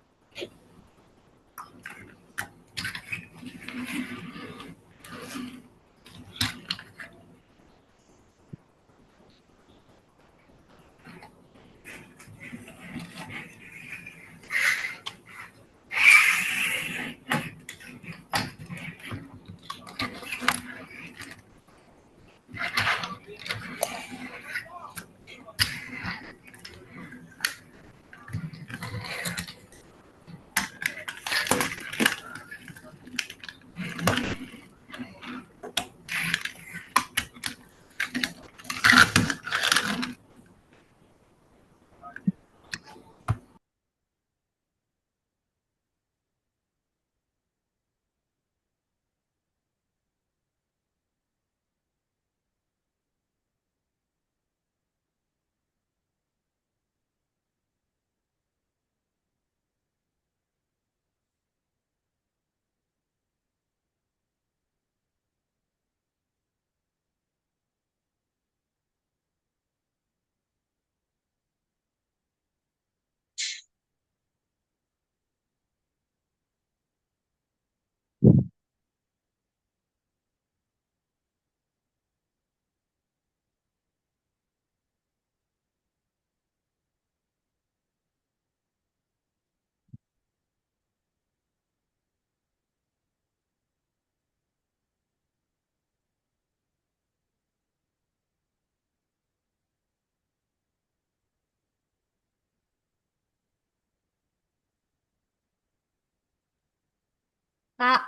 Kak.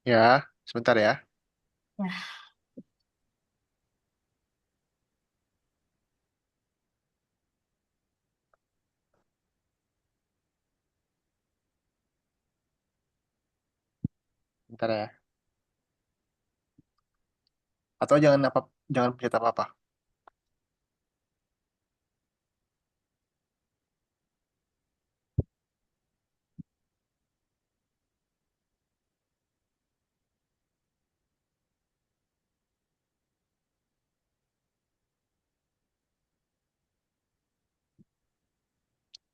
Ya, sebentar ya. Ya. Bentar ya. Atau jangan pencet apa-apa.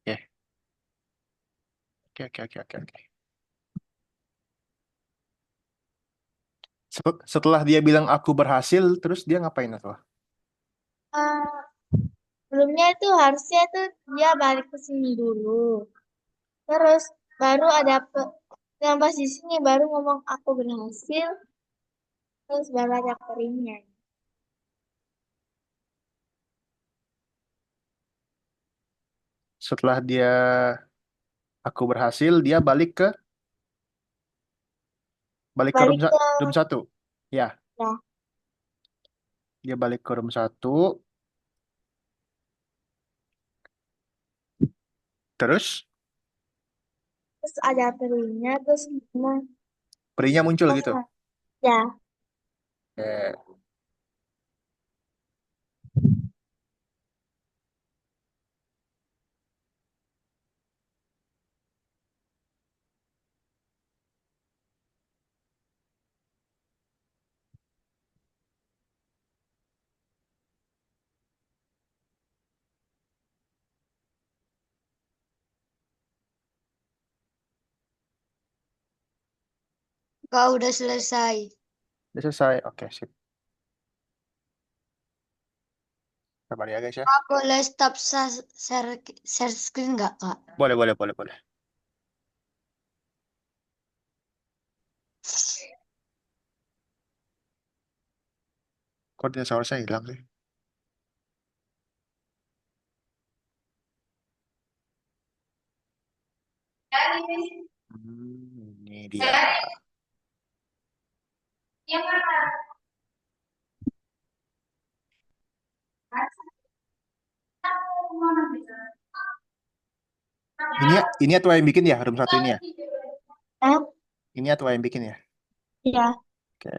Oke, oke, oke, oke, oke, oke. Setelah dia bilang aku berhasil, terus dia ngapain atau? eh, sebelumnya itu harusnya tuh dia balik ke sini dulu. Terus baru yang pas di sini baru ngomong aku berhasil, terus baru ada perinya. Setelah dia aku berhasil, dia balik ke Balik ke room satu. Ya, ya, dia balik ke room satu. Terus terus ada perinya, terus ngomong, perinya muncul gitu. oh, ya, Oke. Kak udah selesai. Udah selesai. Oke, sip. Sabar ya guys ya. Kak boleh stop share screen nggak Kak? Boleh, boleh, boleh, boleh. Kok dinosaurus saya hilang sih? Ini dia. Ini atau yang bikin ya, room 1 ini ya? Ah, Ini atau yang bikin ya? ya. Oke.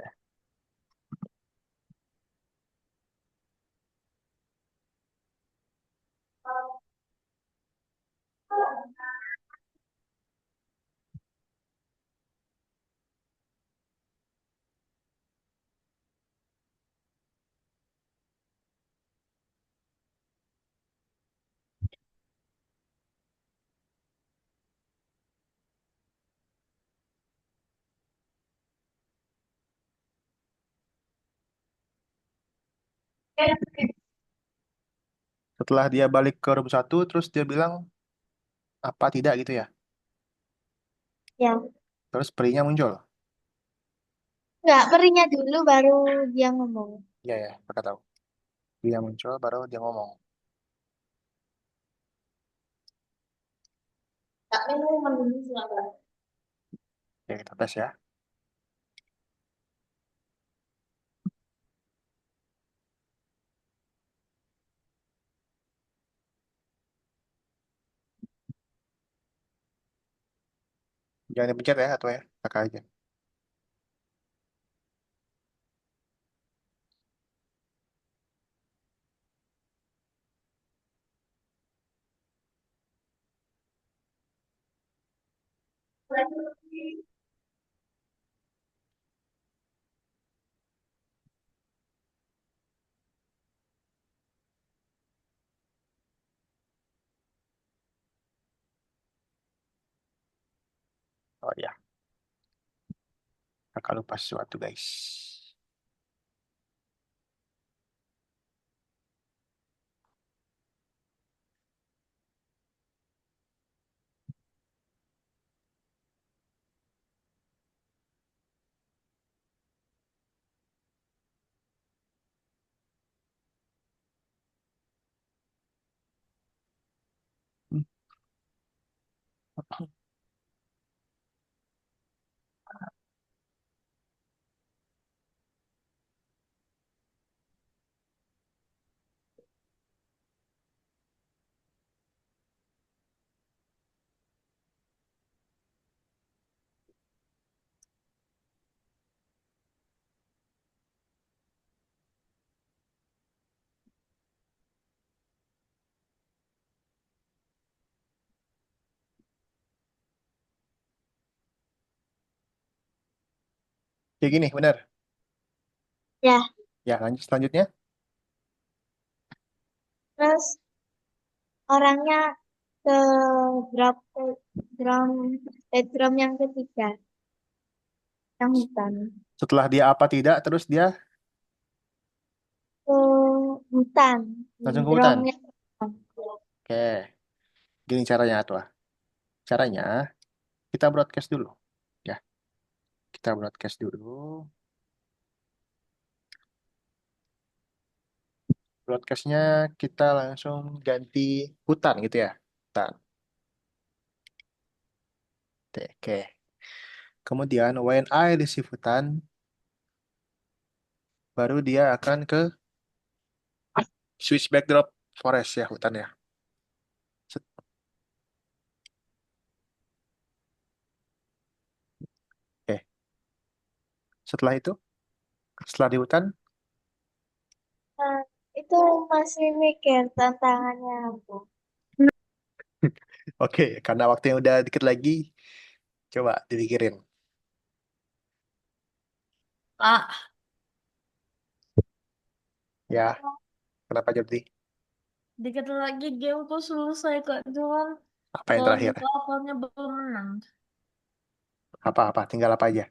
Setelah dia balik ke room 1, terus dia bilang apa tidak gitu ya? Ya. Terus perinya muncul. Nggak, perinya dulu baru dia ngomong. Iya ya, kakak tahu. Dia muncul baru dia ngomong. Oke, kita tes ya. Jangan dipencet ya, atau ya, kakak aja. Oh iya, kakak lupa sesuatu guys. Hmm. Kayak gini, benar. Ya. Ya, lanjut selanjutnya. Terus orangnya ke drop drum bedroom yang ketiga, yang hutan. Setelah dia apa tidak, terus dia Ke hutan, langsung ke hutan. drumnya. Oke, gini caranya tuh. Caranya kita broadcast dulu. Ya, kita broadcast dulu. Broadcastnya kita langsung ganti hutan gitu ya. Hutan. Oke. Kemudian when I receive hutan, baru dia akan ke switch backdrop forest ya hutan ya. Set- Oke. Setelah itu, setelah di hutan, Nah, itu masih mikir tantangannya apa. oke, karena waktunya udah dikit lagi, coba dipikirin. Kak, Ya, kenapa jadi? dikit lagi gameku selesai Kak. Cuman Apa yang terakhir? levelnya belum menang. Apa-apa? Tinggal apa aja?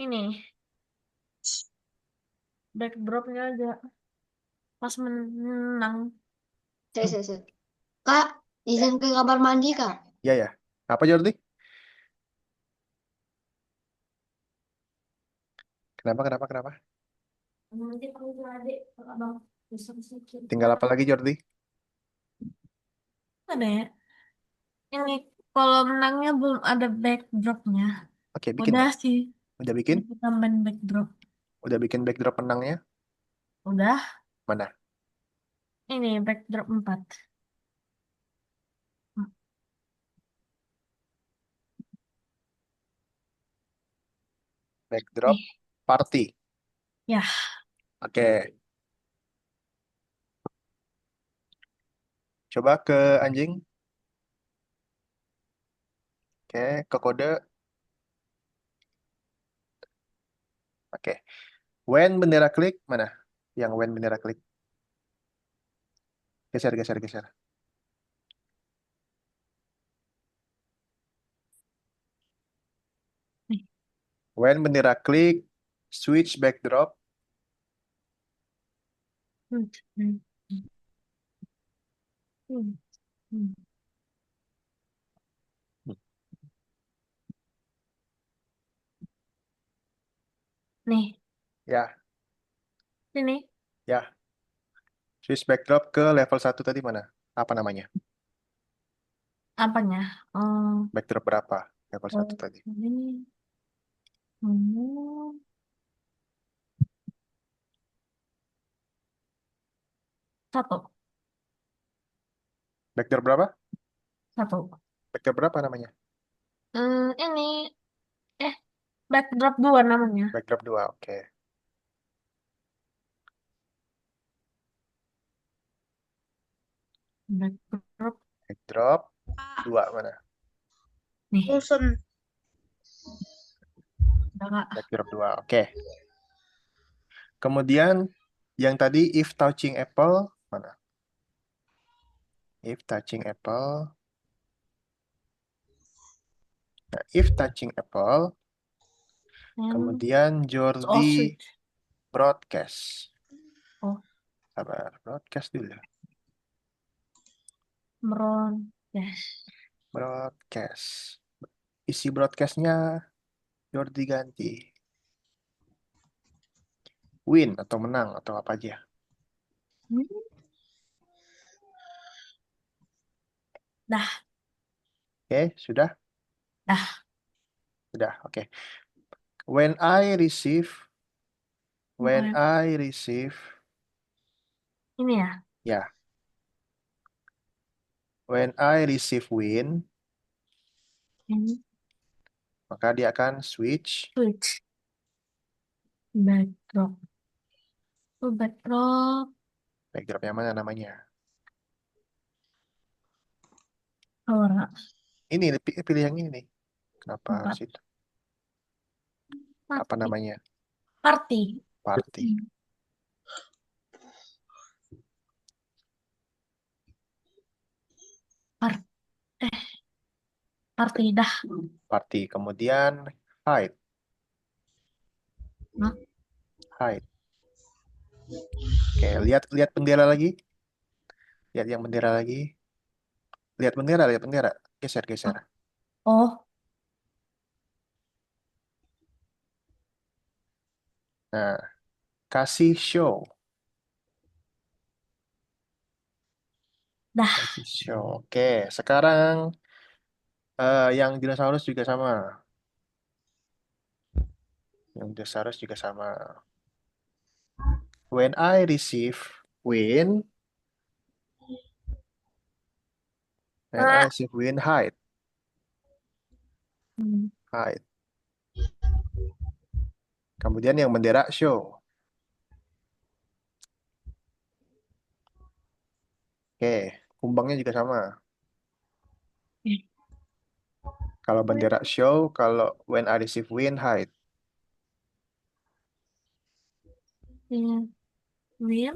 ini backdropnya aja pas menang. Saya. Kak, izin ke kamar mandi, Kak. Ya ya. Apa Jordi? Kenapa? Nanti panggil adik abang besok sedikit. Tinggal apa lagi Jordi? Ada ya? Ini kalau menangnya belum ada backdropnya. Oke, bikin Udah ya. sih, Udah bikin? aku tambahin backdrop. Udah bikin backdrop menangnya? Udah, Mana? ini backdrop 4. Backdrop Nih, party. ya. Oke. Coba ke anjing. Oke, ke kode. Oke. When bendera klik, mana? Yang when bendera klik. Geser. Nih. When bendera klik, switch backdrop. Hmm, hmm, hmm, hmm. Nih, Ya, ini ya. Switch backdrop ke level 1 tadi mana? Apa namanya? apanya? Backdrop berapa? Level 1 Oh, tadi. ini. Hmm, satu, Backdrop berapa? satu. Backdrop berapa namanya? Ini, eh, backdrop 2 namanya. Backdrop 2, oke. Backdrop, Backdrop 2 mana? nih, Musun. udah Kak. Backdrop 2, oke. Kemudian yang tadi if touching apple mana? If touching apple. Nah, if touching apple, Yang kemudian oh, Jordi switch. broadcast. Oh, Sabar, broadcast dulu. Meron. Yes. Broadcast. Isi broadcastnya Jordi ganti. Win atau menang atau apa aja. Hmm, dah, Oke, sudah? dah. Sudah, oke. When I receive, when Bukan. I receive, Ini ya. ya, when I receive win, Ini maka dia akan switch switch. Backdrop. Oh, backdrop. backdrop yang mana namanya. Aura. Ini pilih yang ini nih. Kenapa 4. situ? Apa namanya? Party. Party. Par Party dah. Party. Kemudian hide. Hah? Hide. Oke, lihat bendera lagi. Lihat yang bendera lagi. Lihat bendera. Geser. Oh, Nah, kasih show. dah. Kasih show. Oke, sekarang yang dinosaurus juga sama. Yang dinosaurus juga sama. When I receive win, when I receive win, hide. Hmm. Hide. Kemudian yang bendera show. Oke, kumbangnya juga sama. Kalau bendera show, kalau when I receive win, hide. Iya. Win.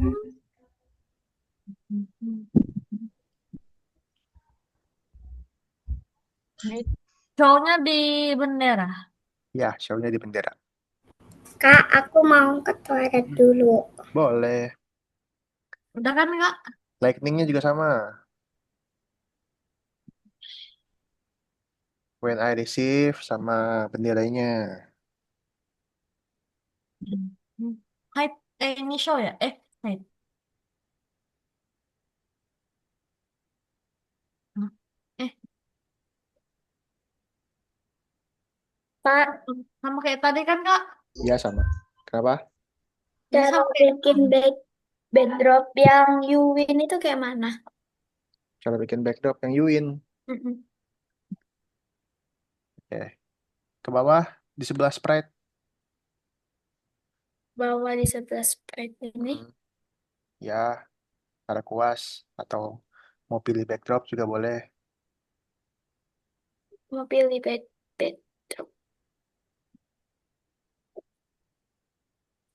Show-nya di bendera. Ya, show-nya di bendera. Kak, aku mau ke toilet dulu. Boleh. Udah kan Kak? Lightning-nya juga sama. When I receive sama benderanya. Hmm. Hide, ini show ya? Hide. Hmm. Eh, Kak, sama kayak tadi kan Kak? Ya sama. Kenapa? Ini cara sama kayak bikin backdrop yang you win itu kayak mana? Cara bikin backdrop yang Yuin. Mm-mm. Oke. Ke bawah di sebelah sprite. Bawa di sebelah sprite ini. Hmm. Ya, cara kuas atau mau pilih backdrop juga boleh. Mau pilih backdrop.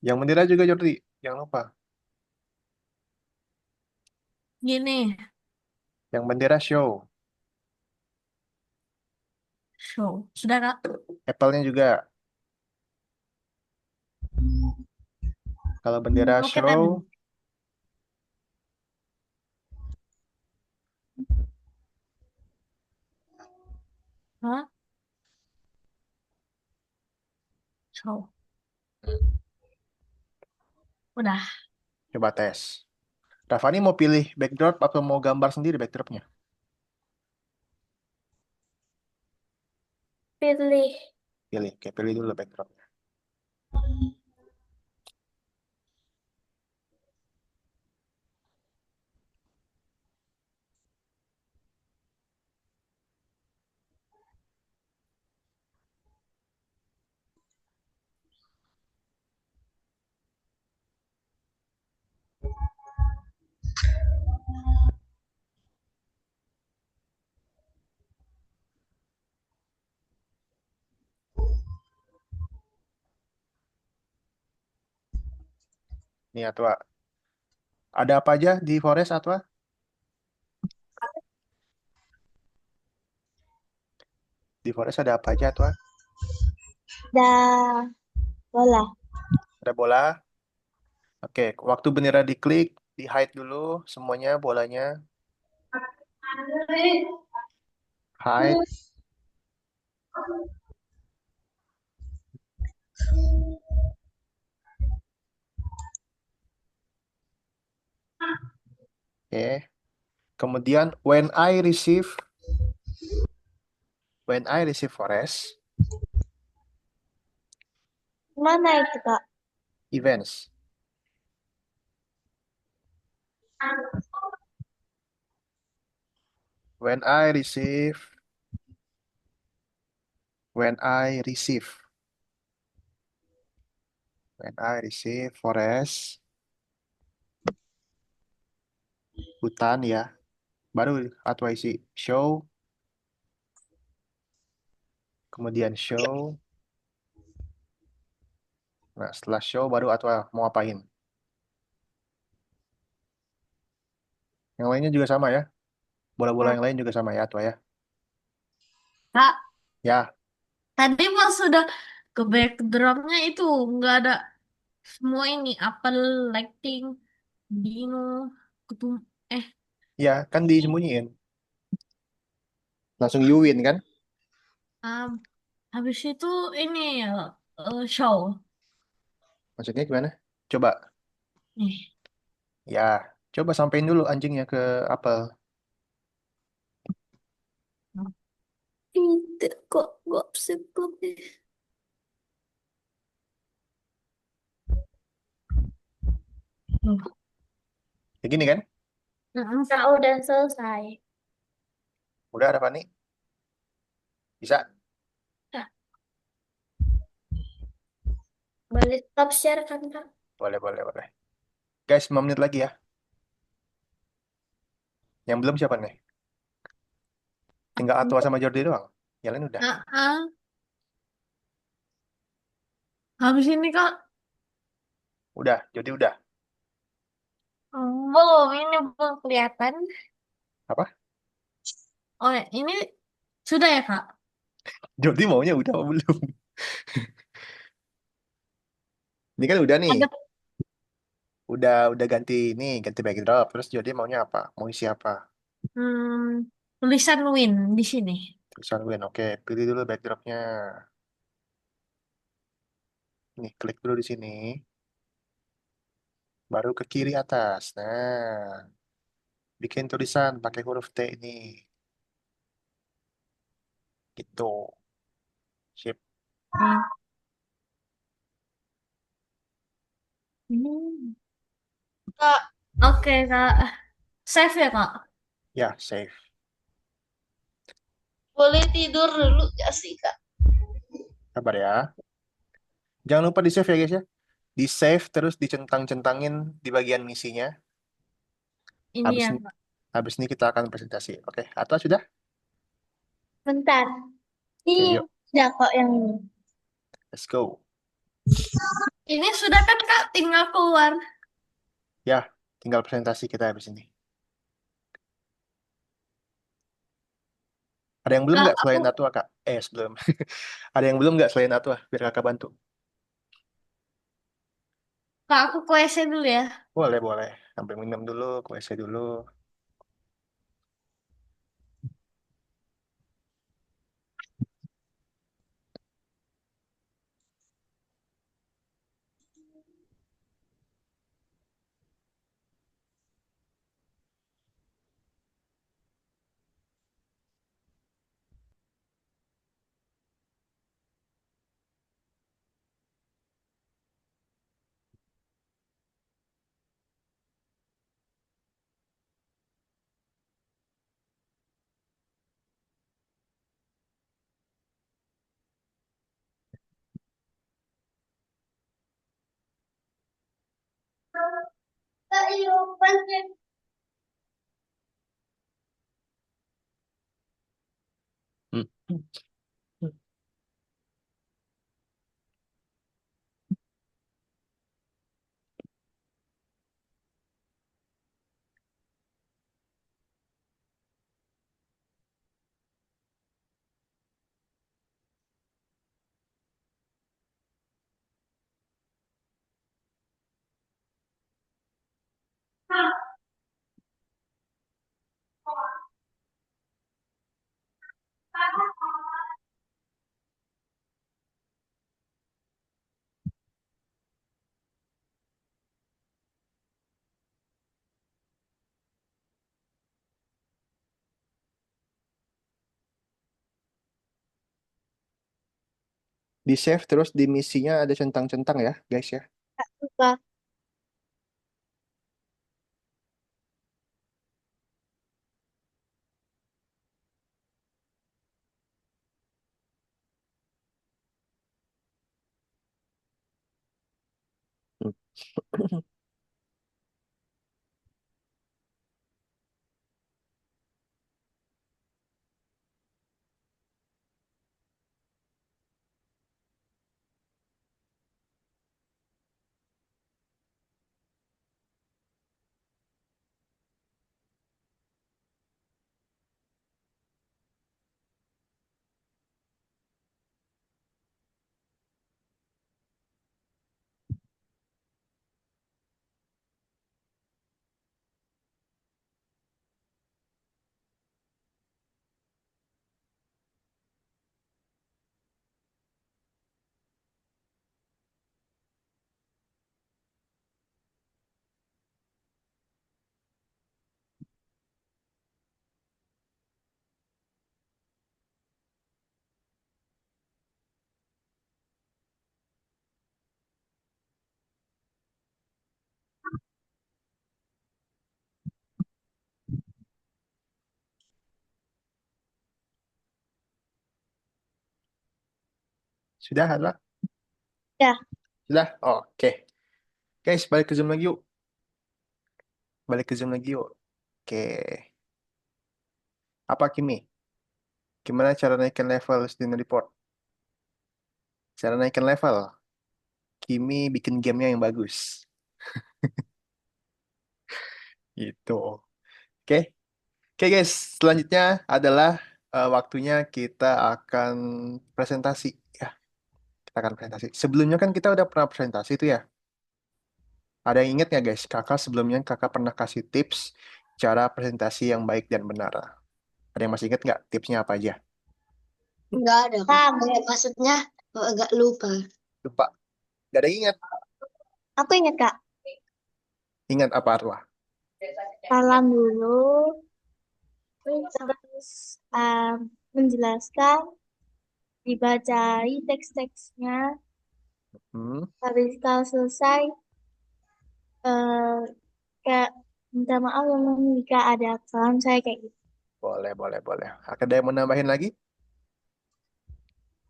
Yang bendera juga Jordi. Jangan lupa. Gini, Yang bendera show. show. Sudah Kak? Apple-nya juga. Kalau bendera Oke show, tadi. Hah? Show. Udah. coba tes. Rafani mau pilih backdrop atau mau gambar sendiri backdropnya? Pilih. Pilih. Oke, pilih dulu backdropnya. Nih Atwa. Ada apa aja di Forest Atwa? Di Forest ada apa aja Atwa? Dah, bola. Ada bola. Oke, waktu bendera diklik, di hide dulu semuanya bolanya. Hide. Oke. Kemudian when I receive Forest Mana itu, Kak? events. When I receive when I receive when I receive Forest hutan ya. Baru Atwa isi show, kemudian show. Nah, setelah show baru Atwa mau apain? Yang lainnya juga sama ya. Bola-bola yang lain juga sama ya, Atwa ya. Kak, Ya, tadi pas sudah ke backdropnya itu nggak ada semua ini. Apel, lighting, dino, ketum. Eh, ya kan disembunyiin. Langsung you win kan? um, habis itu ini show. Maksudnya gimana? Coba. Nih. Ya, coba sampein dulu anjingnya ke apel. Tidak kok, gak bisa kok. Ya gini kan? Kak udah selesai. Udah ada apa nih? Bisa? Nah, boleh stop share kan Kak? Boleh, boleh, boleh. Guys, 5 menit lagi ya. Yang belum siapa nih? Tinggal Atwa sama Jordi doang. Yang lain udah. Ah, ah. Habis ini Kak, Udah, Jordi udah. belum, ini belum kelihatan. Apa? Oh, ya, ini sudah ya Kak? Jordi maunya udah apa belum? Ini kan udah nih, Ada udah ganti ini, ganti backdrop. Terus jadi maunya apa? Mau isi apa? tulisan Win di sini. Tulisan Win. Oke, pilih dulu backdropnya. Nih, klik dulu di sini. Baru ke kiri atas. Nah, bikin tulisan pakai huruf T ini. Gitu. Sip. Hmm. Hmm. Kak, Oke, Kak. Save ya, Kak? Ya, save. boleh tidur dulu gak sih, Kak? Kabar ya. Jangan lupa di save ya guys ya. Di save terus dicentang-centangin di bagian misinya. Ini Habis ya, ini, Kak. habis ini kita akan presentasi. Oke, atau sudah? Bentar. Oke, Ini yuk. udah kok yang ini. Let's go. Ini sudah kan, Kak? Tinggal keluar. Ya, tinggal presentasi kita habis ini. Ada yang belum Kak, nggak selain Atwa, Kak? Sebelum. Ada yang belum nggak selain Atwa? Biar Kakak bantu. aku ke WC dulu ya. Boleh, boleh. Sampai minum dulu, ke WC dulu. Hmm. Di save terus di misinya ada centang-centang ya, guys ya. Lupa. Hmm. Sudah, ada? Ya. Sudah? Oke. Guys, balik ke Zoom lagi yuk. Balik ke Zoom lagi yuk. Oke. Apa Kimi? Gimana cara naikin level student report? Cara naikin level. Kimi bikin gamenya yang bagus. Gitu. Oke. Oke guys, selanjutnya adalah waktunya kita akan presentasi ya. Kita akan presentasi. Sebelumnya kan kita udah pernah presentasi itu ya. Ada yang ingat nggak guys? Kakak sebelumnya kakak pernah kasih tips cara presentasi yang baik dan benar. Ada yang masih ingat nggak tipsnya apa aja? Enggak ada, Kak. Maksudnya agak lupa. Lupa. Gak ada yang ingat. Aku ingat Kak, Ingat apa Arwah? salam dulu, terus menjelaskan, dibacai teks-teksnya, Hmm, habis kalau selesai, eh, kayak minta maaf ya Mami, jika ada kesalahan saya kayak gitu. boleh, boleh, boleh. Ada yang mau nambahin lagi?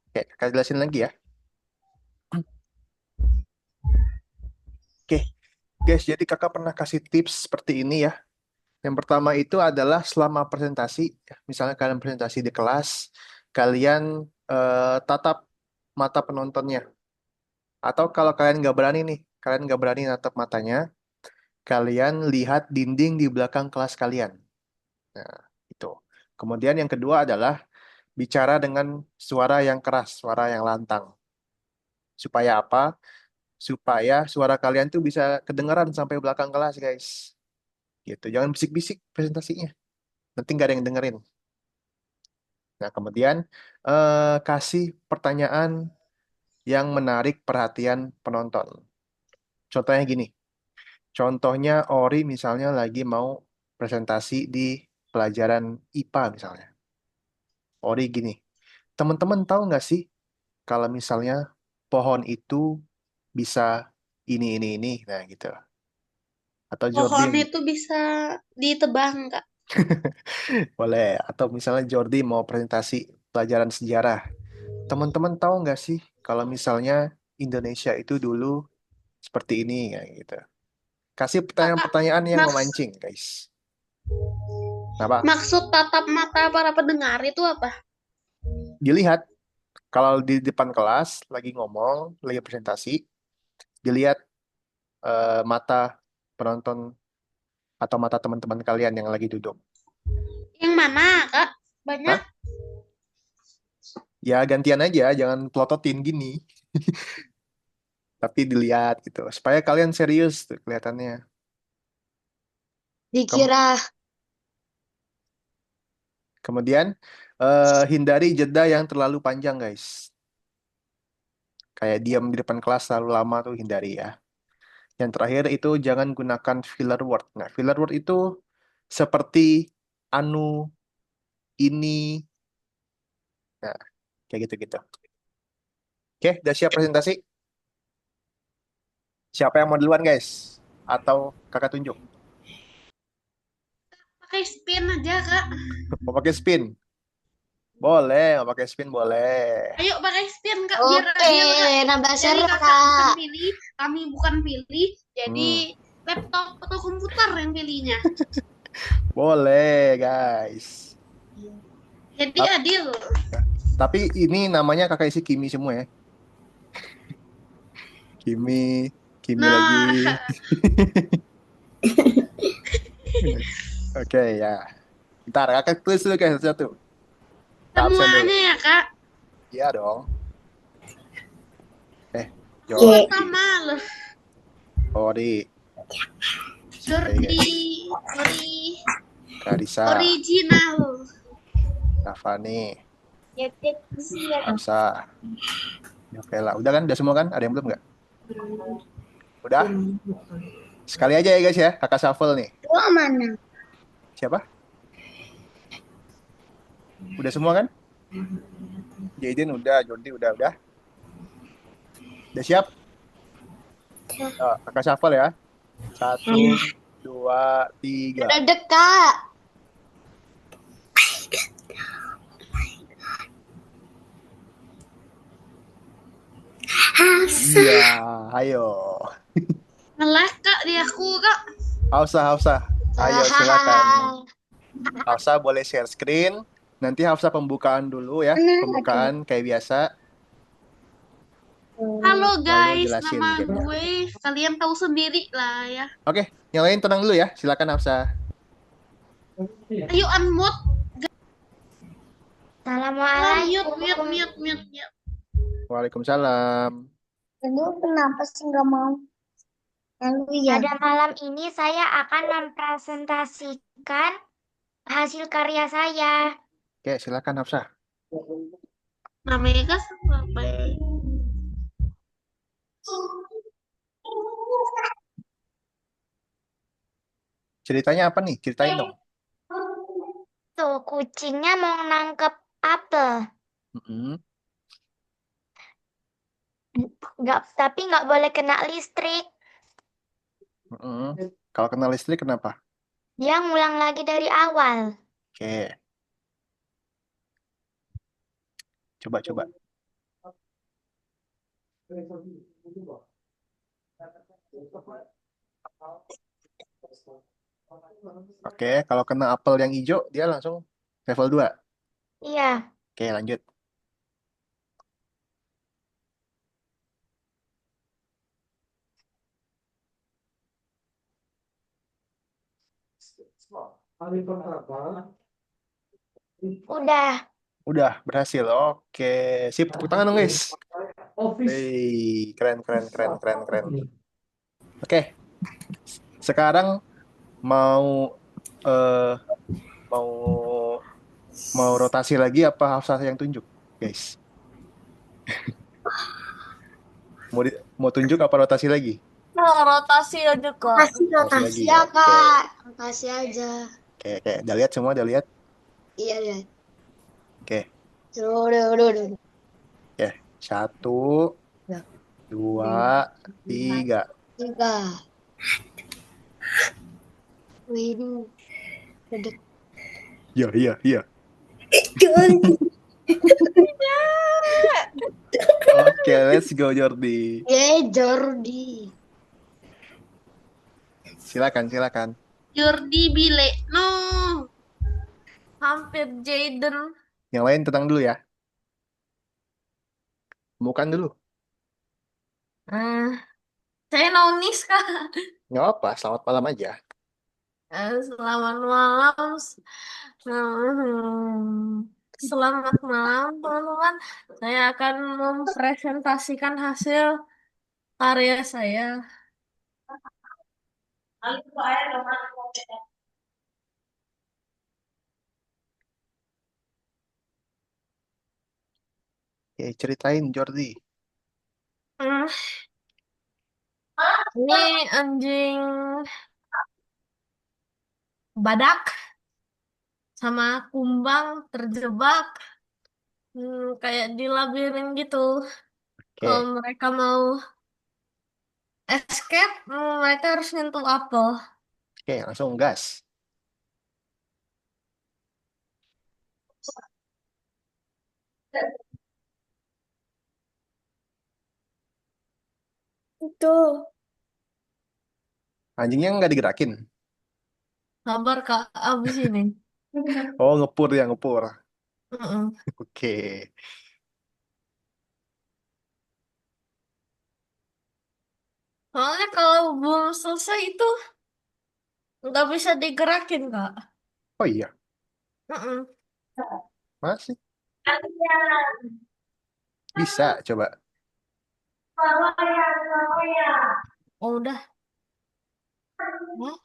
Oke, kakak jelasin lagi ya. Oke, guys, jadi kakak pernah kasih tips seperti ini ya. Yang pertama itu adalah selama presentasi, misalnya kalian presentasi di kelas, kalian tatap mata penontonnya. Atau kalau kalian nggak berani nih, kalian nggak berani natap matanya, kalian lihat dinding di belakang kelas kalian. Nah, itu. Kemudian yang kedua adalah bicara dengan suara yang keras, suara yang lantang. Supaya apa? Supaya suara kalian tuh bisa kedengaran sampai belakang kelas, guys. Gitu. Jangan bisik-bisik presentasinya. Nanti nggak ada yang dengerin. Nah, kemudian kasih pertanyaan yang menarik perhatian penonton. Contohnya gini. Contohnya Ori misalnya lagi mau presentasi di pelajaran IPA misalnya. Ori gini. Teman-teman tahu nggak sih kalau misalnya pohon itu bisa ini. Nah, gitu. Atau Jordi Pohon itu bisa ditebang, Kak. boleh. Atau misalnya Jordi mau presentasi pelajaran sejarah. Teman-teman tahu nggak sih kalau misalnya Indonesia itu dulu seperti ini, kayak gitu. Kasih Kak, pertanyaan-pertanyaan yang maks- memancing, guys. Kenapa? maksud tatap mata para pendengar itu apa? Dilihat kalau di depan kelas lagi ngomong, lagi presentasi, dilihat mata penonton atau mata teman-teman kalian yang lagi duduk. Yang mana, Kak? Banyak. Hah? Ya gantian aja, jangan pelototin gini. Tapi dilihat gitu, supaya kalian serius tuh kelihatannya. Dikira Kemudian hindari jeda yang terlalu panjang, guys. Kayak diam di depan kelas terlalu lama tuh hindari ya. Yang terakhir itu jangan gunakan filler word. Nah, filler word itu seperti anu, ini, nah, kayak gitu-gitu. Oke, udah siap presentasi? Siapa yang mau duluan, guys? Atau kakak tunjuk? Pakai spin aja, Kak. Mau pakai spin? Boleh, mau pakai spin boleh. Ayo pakai spin, Kak. Biar oke, adil, Kak. nambah Jadi seru, kakak bukan Kak. pilih, kami bukan pilih. Jadi laptop atau komputer yang pilihnya. Boleh, guys. Jadi Ap- adil. Tapi ini namanya kakak isi Kimi semua ya. Kimi Nah, lagi. Oke ya. Ntar kakak tulis dulu guys satu-satu. Tak absen dulu. semuanya ya, Kak. Iya dong. Oh, Jordi, sama loh. Ori, Jordi, Karisa, original. Rafani, Nyetik sih ya. Hamsa. Oke lah, udah kan? Udah semua kan? Ada yang belum nggak? Udah? Sekali aja ya guys ya, kakak shuffle nih. Gua mana? Siapa? Udah semua kan? Jaden udah, Jordi udah. Udah siap? Oh, kakak shuffle ya. 1, 2, 3. Udah dekat. Iya, ayo. Ngelag, Kak, di aku, Kak. Hafsa. Ayo silakan. Hafsa boleh share screen. Nanti Hafsa pembukaan dulu ya. Pembukaan kayak biasa. Halo guys, jelasin nama gamenya. gue. Kalian tahu sendiri lah ya. Oke, yang lain tenang dulu ya. Silakan Hafsa. Ayo unmute. Assalamualaikum. Mute. Waalaikumsalam. Aduh, kenapa sih nggak mau? Lalu ya. Pada malam ini saya akan mempresentasikan hasil karya saya. Oke, silakan Hafsah. Namanya kan apa ya? Ceritanya apa nih? Ceritain dong. Tuh, kucingnya mau nangkep apel. Mm-mm. Tapi nggak boleh kena listrik. Mm-mm. Kalau kena listrik kenapa? Dia ngulang lagi dari awal. Oke. Coba. Oke, kalau kena apel yang hijau, dia langsung level 2. Iya. Oke, lanjut. Udah. Berhasil. Oke, sip, tepuk tangan dong, guys. Hei, keren. Oke, sekarang mau eh mau mau rotasi lagi apa Hafsah yang tunjuk, guys? Mau tunjuk apa rotasi lagi? Nah, rotasi aja kok. Rotasi lagi. Ya, Oke. Kak. Makasih aja. Oke. Udah lihat semua, udah lihat? Iya, ya. Oke. Udah. Oke. 1, Ya. 2, 3. 3. Wih, ini redek. Iya. Oke, let's go Jordi. Jordi. Silakan. Jordi Bile. No. Hampir Jaden. Yang lain tenang dulu ya. Bukan dulu. Saya Naunis, Kak. Nggak apa, selamat malam aja. Selamat malam. Selamat malam, teman-teman. Saya akan mempresentasikan hasil karya saya. Oke, ceritain Jordi. Hmm, Ini anjing badak sama kumbang terjebak kayak di labirin gitu. Kalau Oke, mereka mau escape, mereka harus nyentuh apel. Langsung gas. Itu. Anjingnya nggak digerakin. Sabar Kak, abis ini. Oh, ngepur. Mm-mm. Oke. Soalnya kalau belum selesai itu nggak bisa digerakin Kak. Oh iya, Mm-mm. masih bisa coba. Oh, udah. Hah?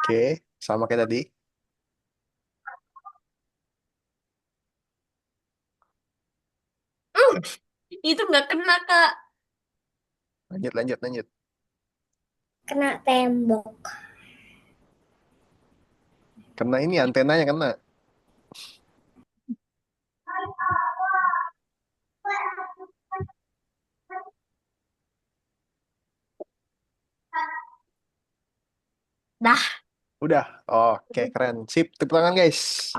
Oke, sama kayak tadi. Itu nggak kena Kak. Lanjut. Kena tembok. Karena ini antenanya kena. Dah. Udah. Oke, keren. Sip, tepuk tangan guys.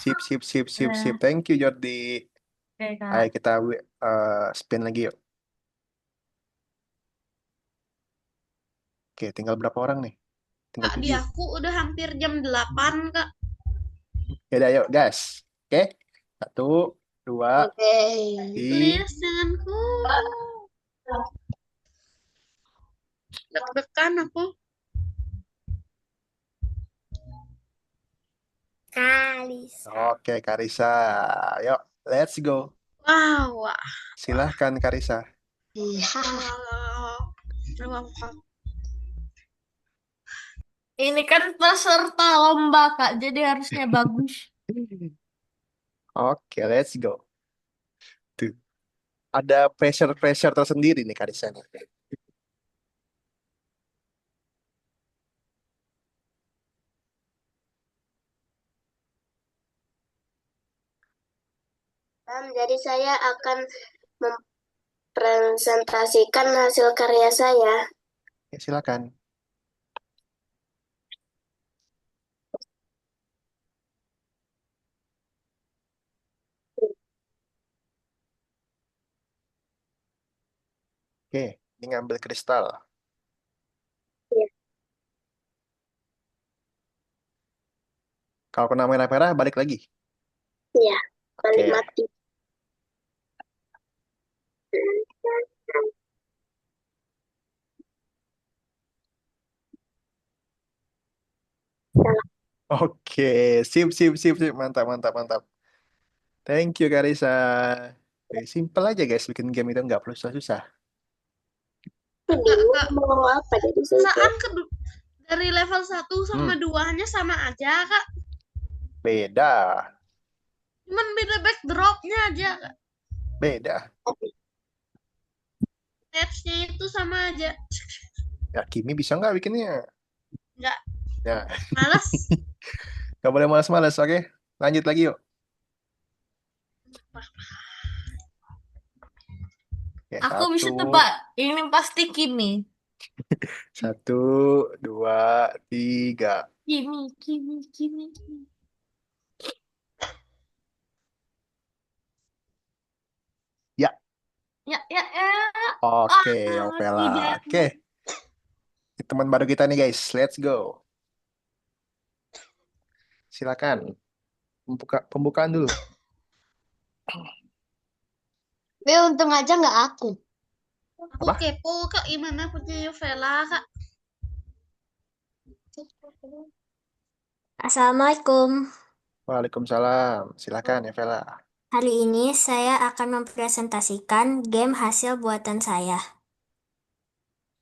Sip. Thank you Jordi. Oke Kak. Ayo kita spin lagi yuk. Oke, tinggal berapa orang nih? Tinggal Kak, di 7. aku udah hampir jam 8, Kak. Ya udah, yuk gas. Oke, 1, 2, Oke. 3. Please, denganku. Deg-degan aku. Kalisa. Oke, Karisa. Yuk, let's go. Wow. Silahkan, Karisa. Iya. Ini kan peserta lomba, Kak, jadi harusnya bagus. Oke, let's go. Tuh, ada pressure-pressure tersendiri nih, Karisa. Jadi saya akan mempresentasikan hasil karya saya. Ya, silakan. Oke, ini ngambil kristal. Iya. Kalau kena merah-merah, balik lagi. Iya, balik Oke. mati. Oke, sip, sip, sip, sip. Mantap, mantap, mantap. Thank you, Karisa. Simple aja, guys. Bikin game itu nggak perlu susah-susah. Kak, Mau apa jadi saya? saan dari level 1 sama 2-nya sama aja, Kak. Beda, Cuman beda backdropnya aja, Kak. beda. Stage-nya itu sama aja. Ya, Kimi bisa nggak bikinnya? Nggak. Ya, Males. nggak boleh malas-malas. Oke, lanjut lagi yuk. Oke, Aku bisa satu, tebak, ini pasti Kimi. 1, 2, 3. Kimi, Kimi, Kimi. Ya. Ya, ya, ya. Oke, Ah, Opela. tidak. Oke. Ini teman baru kita nih, guys. Let's go. Silakan. Pembukaan dulu. Untung aja nggak aku. Aku Apa? kepo, Kak, gimana punya Yovela, Kak. Assalamualaikum. Waalaikumsalam. Silakan, ya, Vela. Hari ini saya akan mempresentasikan game hasil buatan saya.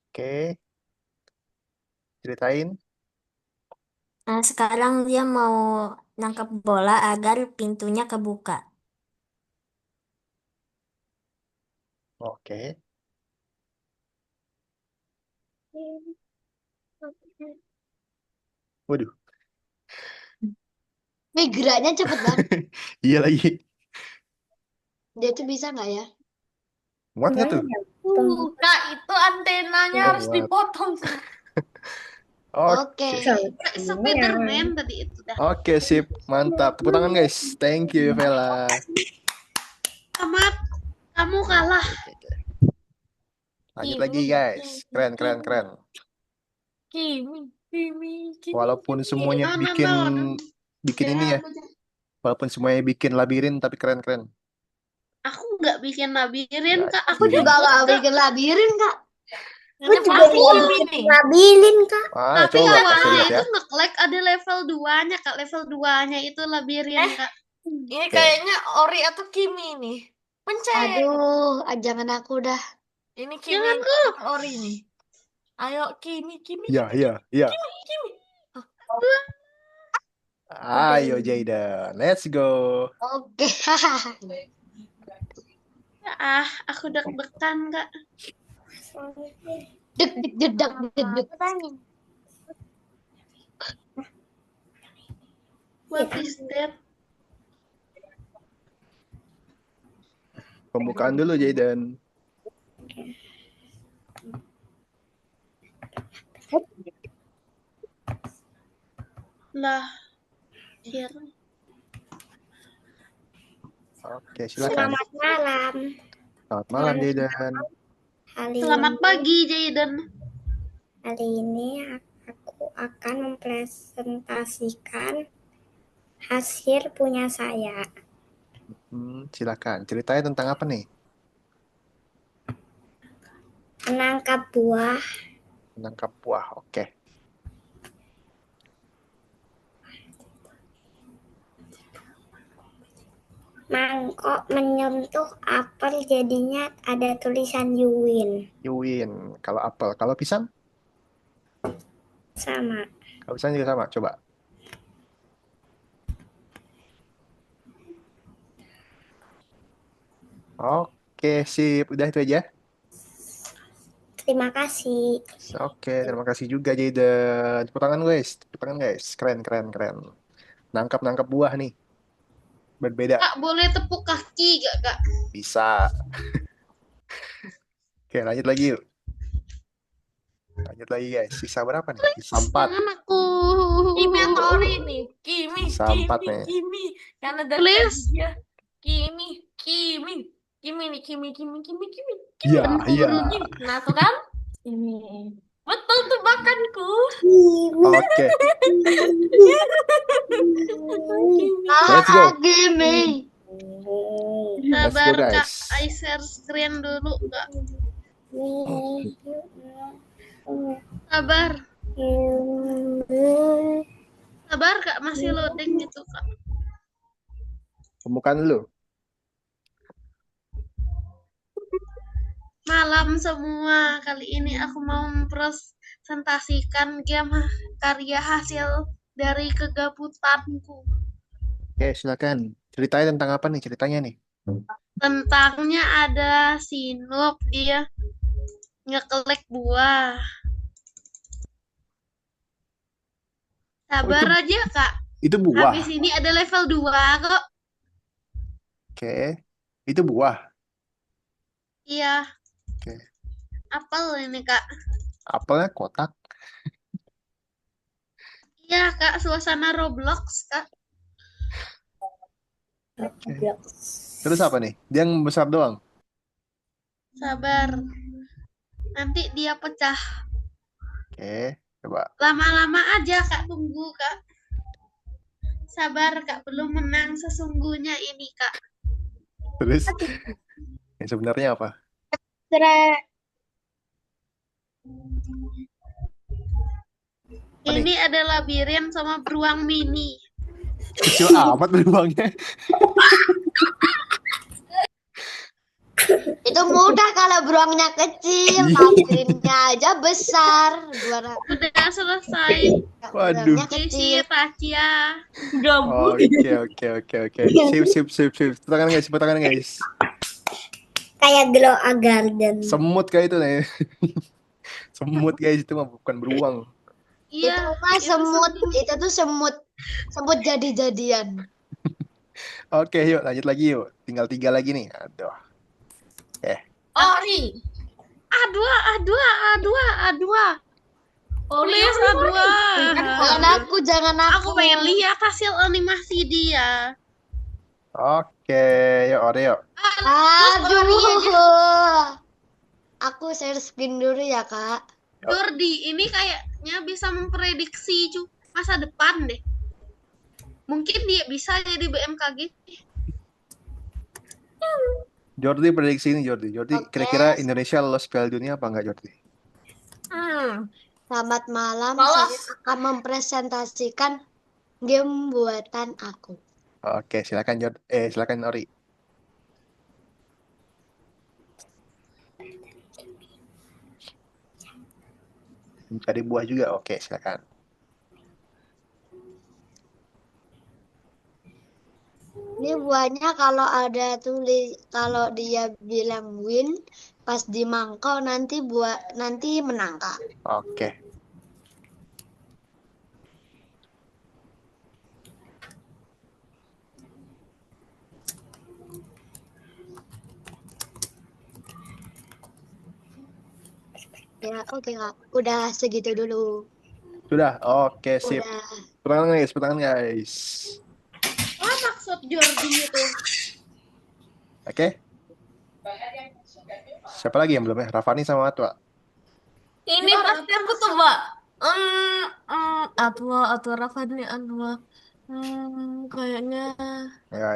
Oke. Ceritain. Nah, sekarang dia mau nangkap bola agar pintunya kebuka. Oke. Waduh. Geraknya cepet banget. Iya lagi. Dia tuh bisa nggak ya? Muat nggak tuh? Kak, itu antenanya Oh, harus muat. dipotong. Oke. Kayak Spiderman tadi itu dah. Oke, sip. Mantap. Tepuk tangan, guys. Thank you, Vela. Selamat, kamu kalah. Oke. Lanjut lagi, guys. Keren, keren, keren. Kimi, Kimi, Kimi. Walaupun semuanya No, no, bikin no, no. bikin ini ya. Walaupun semuanya bikin labirin, tapi keren-keren. Aku nggak bikin labirin, Ya, Kak. Aku Kimi. juga nggak bikin labirin, Kak. Ini pasti Kimi nih. Labilin, Kak. Tapi Coba kasih awalnya lihat ya. itu nge-lag ada level 2-nya, Kak. Level 2-nya itu labirin, Kak. Ini kayaknya Ori atau Kimi nih. Pencet. Aduh, jangan aku dah. Ini Kimi Jangan, atau Ori nih. Ayo Kimi, Kimi, Iya, iya, iya. Kimi. Ayo, Jayden. Let's go. Oke. Aku deg-degan, Kak. Deg deg dedak deg. What is that? Pembukaan dulu, Jayden. Lah. Here. Oke, silakan. Selamat malam. Selamat malam, Jayden. Selamat pagi, Jayden. Hari ini aku akan mempresentasikan hasil punya saya. Silakan. Ceritanya tentang apa nih? Menangkap buah. Menangkap buah. Oke. Mangkok menyentuh apel jadinya ada tulisan you win. You win. Kalau apel. Kalau pisang? Sama. Kalau pisang juga sama. Coba. Oke, sip. Udah itu aja. Terima kasih. Oke, terima kasih juga Jaden. Tepuk tangan guys. Tepuk tangan guys. Keren, keren, keren. Nangkap buah nih. Berbeda. Kak, boleh tepuk kaki gak, Kak? Bisa. Oke, lanjut lagi yuk. Lanjut lagi guys. Sisa berapa nih? Sisa 4. Jangan aku. Kimi atau Ori nih? Kimi, Sisa 4 nih. Kimi. Karena dari Please. tadi dia Kimi. Kimi nih, Kimi. Iya, iya. Nah, tuh kan? Ini. Betul tebakanku. Oke, Kimi. let's go. Gini. Let's go Sabar, Kak. guys. I share screen dulu, Kak. Sabar. Sabar, Kak. Masih loading gitu, Kak. Pembukaan dulu. Malam semua. Kali ini aku mau mempresentasikan game karya hasil dari kegabutanku. Oke, silakan. Ceritanya tentang apa nih ceritanya nih? Tentangnya ada si Noob, dia ngekelek buah. Sabar aja, Kak. Itu buah. Habis ini ada level 2 kok. Oke. Itu buah. Iya. Oke. Apel ini, Kak. Apelnya kotak. Iya, Kak. Suasana Roblox, Kak. Oke. Terus apa nih? Dia yang besar doang. Sabar. Nanti dia pecah. Oke, coba. Lama-lama aja, Kak. Tunggu, Kak. Sabar, Kak. Belum menang sesungguhnya ini, Kak. Terus yang sebenarnya apa? Apa nih? Ini ada labirin sama beruang mini. Kecil amat beruangnya. Itu mudah kalau beruangnya kecil, labirinnya aja besar. Udah selesai. Waduh. Beruangnya kecil. Isi Tasya. Gabut. Oke. Sip. Tepuk tangan guys, tepuk tangan guys. Kayak Glow a Garden. Semut kayak itu nih. Semut guys, itu mah bukan beruang. Iya. Itu mah semut. Itu tuh semut. Semut jadi-jadian. Oke, yuk lanjut lagi yuk. Tinggal 3 lagi nih. Aduh. Ori. A2. Ori. Please, A2. Jangan Aku aku. pengen lihat hasil animasi dia. Oke, yuk Oreo. Aduh. Aku share screen dulu ya, Kak. Jordi, ini kayaknya bisa memprediksi masa depan deh. Mungkin dia bisa jadi BMKG. Jordi prediksi ini Jordi. Oke. Kira-kira Indonesia lolos Piala Dunia apa enggak Jordi? Selamat malam. Malas. Saya akan mempresentasikan game buatan aku. Oke, silakan silakan Ori. Mencari buah juga. Oke, silakan. Ini buahnya kalau dia bilang win, pas di mangkok nanti menang, Kak. Oke. Ya, oke, Kak. Udah segitu dulu. Sudah. Oke, sip. Udah. Pertangan guys. Apa maksud Jordi itu? Oke. Siapa lagi yang belum ya? Rafani sama Atwa. Ini pasti aku tuh, Mbak. Atwa Rafani Atwa. Kayaknya. Ya.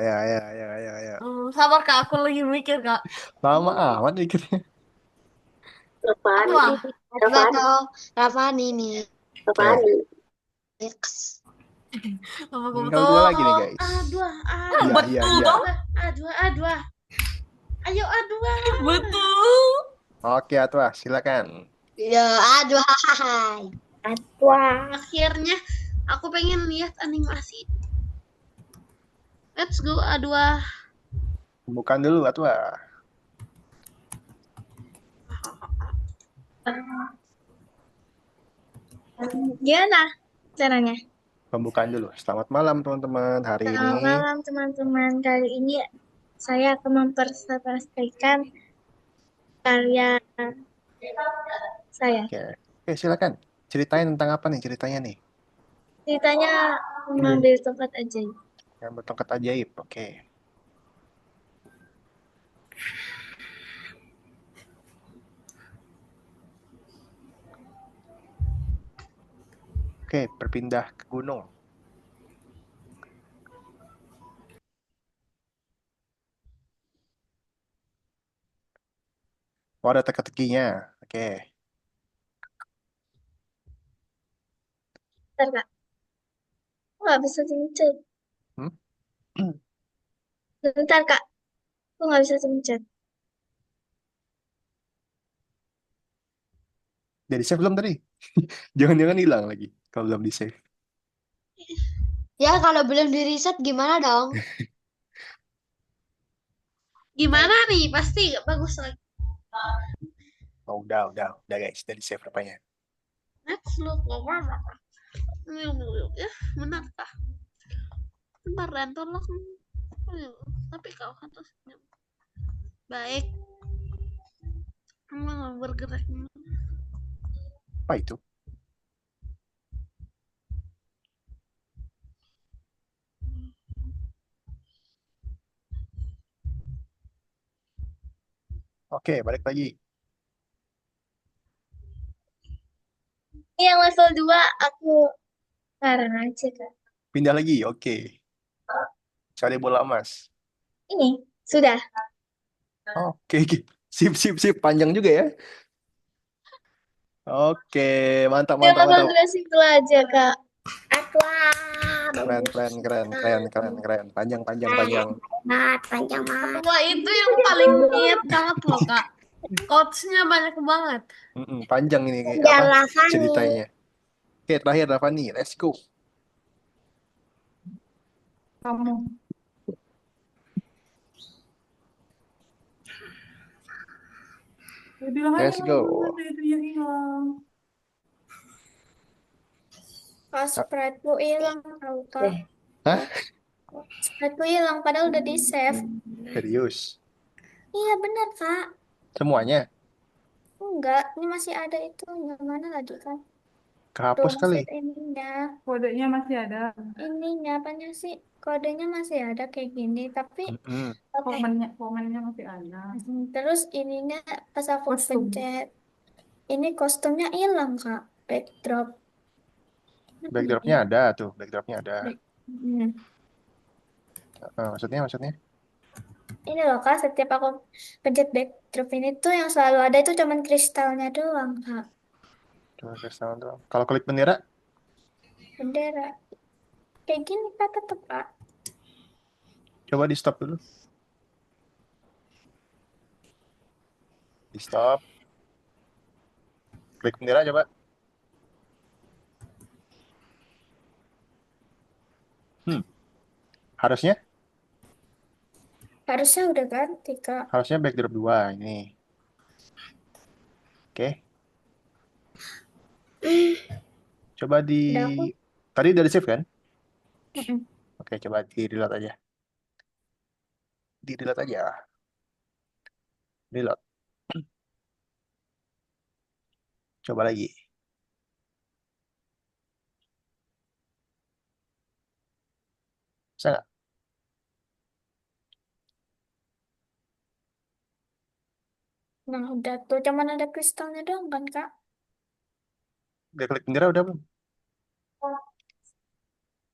Sabar Kak, aku lagi mikir Kak. Lama amat mikirnya. Aqua. Rafa atau Rafani nih. Oke. X. Apa Tinggal dua lagi nih, guys. Dua. Iya, iya, Betul iya. toh? Dua. Ayo, dua. Betul. Oke, Atwa, silakan. Ya, aduh, hai. Wah, Akhirnya aku pengen lihat animasi. Let's go, dua. Bukan dulu, Atwa. Gimana caranya? Pembukaan dulu. Selamat malam, teman-teman. Hari Selamat ini malam teman-teman. Kali ini saya akan mempresentasikan karya saya. Oke. Oke, silakan. Ceritain tentang apa nih ceritanya nih? Ceritanya mengambil tempat ajaib. Yang bertongkat ajaib. Oke. Oke, berpindah ke gunung. Oh, ada teka-tekinya. Oke. Bentar kak, aku nggak bisa mencet. Hmm? Bentar kak, aku nggak bisa mencet. Jadi save belum tadi? Jangan-jangan hilang lagi kalau belum di save. Ya, kalau belum di reset gimana dong? Gimana nih? Pasti bagus lagi. Oh, udah guys, udah di save rupanya. Let's look over. Ya, benar kah? Bentar, dan tolong. Tapi kau kan terus baik. Emang bergerak. Apa itu? Oke, balik lagi. Ini yang level 2 aku sekarang aja kak. Pindah lagi, oke. Cari bola emas. Ini sudah. Oke, sip. Panjang juga ya. Oke, mantap. Yang level 2 simple aja kak. Keren. Panjang. panjang banget. Aqua itu yang paling niat banget loh kak. Quotes-nya banyak banget. Panjang ini Ya, apa Lavani. ceritanya. Oke, terakhir Ravani, let's go. Kamu. Ya, bilang aja Let's go. ada itu yang hilang. Pas sprite-ku hilang tahu kak. Hah? Sprite-ku hilang padahal udah di save. Serius? Iya benar kak. Semuanya? Enggak, ini masih ada itu. Yang mana lagi kak? Kehapus Tuh, kali. masih ininya. Kodenya masih ada. Ininya apanya sih? Kodenya masih ada kayak gini, tapi Komennya masih ada. terus ininya pas aku Kostum. pencet, ini kostumnya hilang kak, backdrop. Backdropnya ada tuh, backdropnya ada. Hmm. Maksudnya? Ini loh kak, setiap aku pencet backdrop ini tuh yang selalu ada itu cuman kristalnya doang kak. Coba kristal doang. Kalau klik bendera, Bendera. Kayak gini kak tetep kak. coba di stop dulu. Di stop. Klik bendera coba. Harusnya Harusnya udah ganti kak. harusnya backdrop 2 ini. Oke. Coba di Udah aku. tadi udah di save kan? Mm-mm. Oke, coba di reload aja. Di reload aja. Reload. Coba lagi. Bisa nggak? Nah udah tuh cuman ada kristalnya doang kan kak. Udah klik bendera udah belum?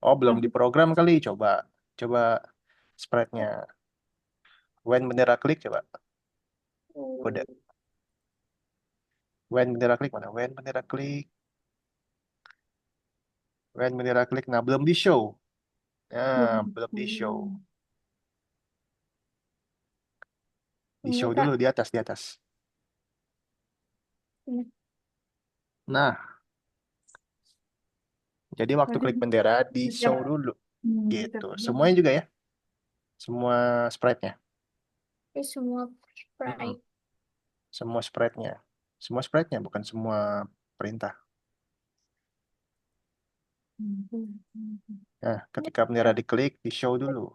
Oh, belum diprogram kali. Coba sprite-nya. When bendera klik coba. Udah. When bendera klik mana? When bendera klik. When bendera klik. Nah, belum di show. Nah, belum di show. Di Ini show Kak. dulu di atas, di atas. Ini. Nah, jadi waktu Tadi klik bendera di setiap show dulu. setiap Gitu. Semuanya juga ya. Semua sprite-nya. Ini semua Mm-mm. sprite. Semua sprite-nya. Semua sprite-nya, bukan semua perintah. Nah, ketika bendera diklik, di show dulu.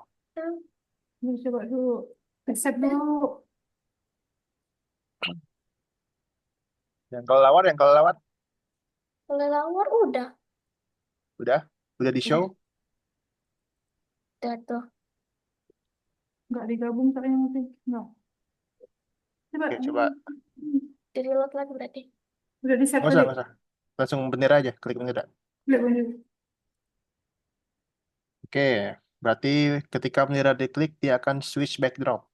Ini coba dulu. Reset dulu. Yang kelelawar, yang kelelawar. Kelelawar udah. Udah? Udah di show? Udah tuh. Nggak digabung soalnya masih. Nggak. Coba. Oke, coba. Di reload lagi berarti. Udah di set Nggak usah, tadi. nggak usah. Langsung bendera aja, klik bendera. Lihat ini. Oke, berarti ketika bendera diklik, dia akan switch backdrop.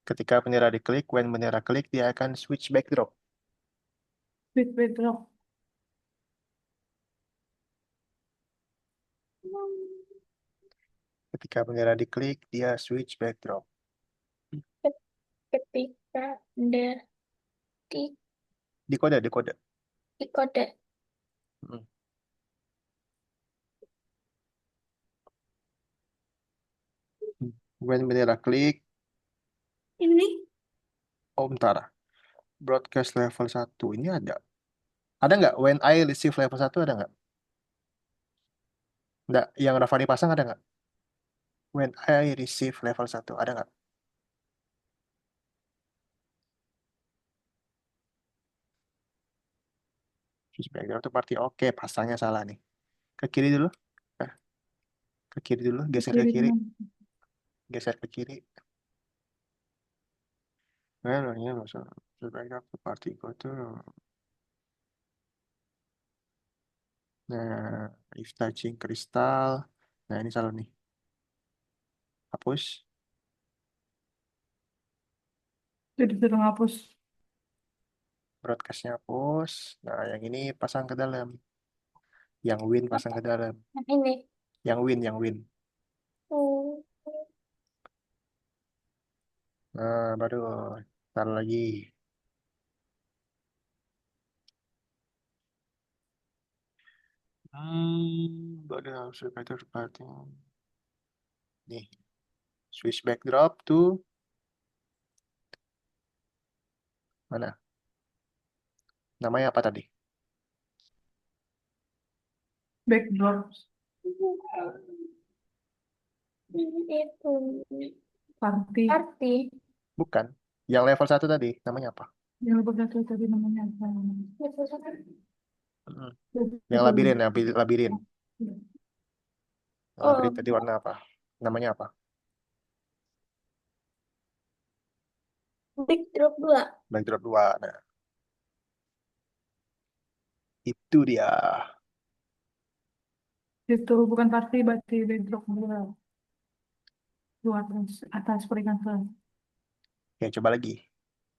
Ketika bendera diklik, when bendera klik, dia akan switch backdrop. Wait, lock. Ketika bendera diklik, dia switch backdrop. Ketika bendera Di kode, di kode. di kode. Hmm. When bendera klik, Ini. oh bentar. Broadcast level 1, ini ada. Ada nggak? When I receive level 1 ada nggak? Nggak, yang Rafani pasang ada nggak? When I receive level 1, ada nggak? Switch backdrop itu party. Oke, pasangnya salah nih. Ke kiri dulu. Eh, ke kiri dulu, geser ke kiri. Geser ke kiri. Well, ini loh, switch backdrop to party go to. Nah, if touching kristal. Nah, ini salah nih. Hapus. Jadi suruh hapus. Broadcastnya hapus. Nah, yang ini pasang ke dalam. Yang win pasang ke dalam. Nah, ini. Yang win, yang win. Hmm. Nah, baru taruh lagi. Baru harus better party. Nih, switch backdrop tuh mana? Namanya apa tadi? Backdrop. Itu Party. arti. Bukan. Yang level 1 tadi, namanya apa? Yang lebih satu tadi namanya apa? Hmm. Yang labirin, yang labirin. Oh, Labirin tadi warna apa? Namanya apa? backdrop 2. Backdrop 2. Nah, itu dia. Itu bukan party, berarti backdrop dua. Dua atas, atas peringkat ke. Oke, coba lagi.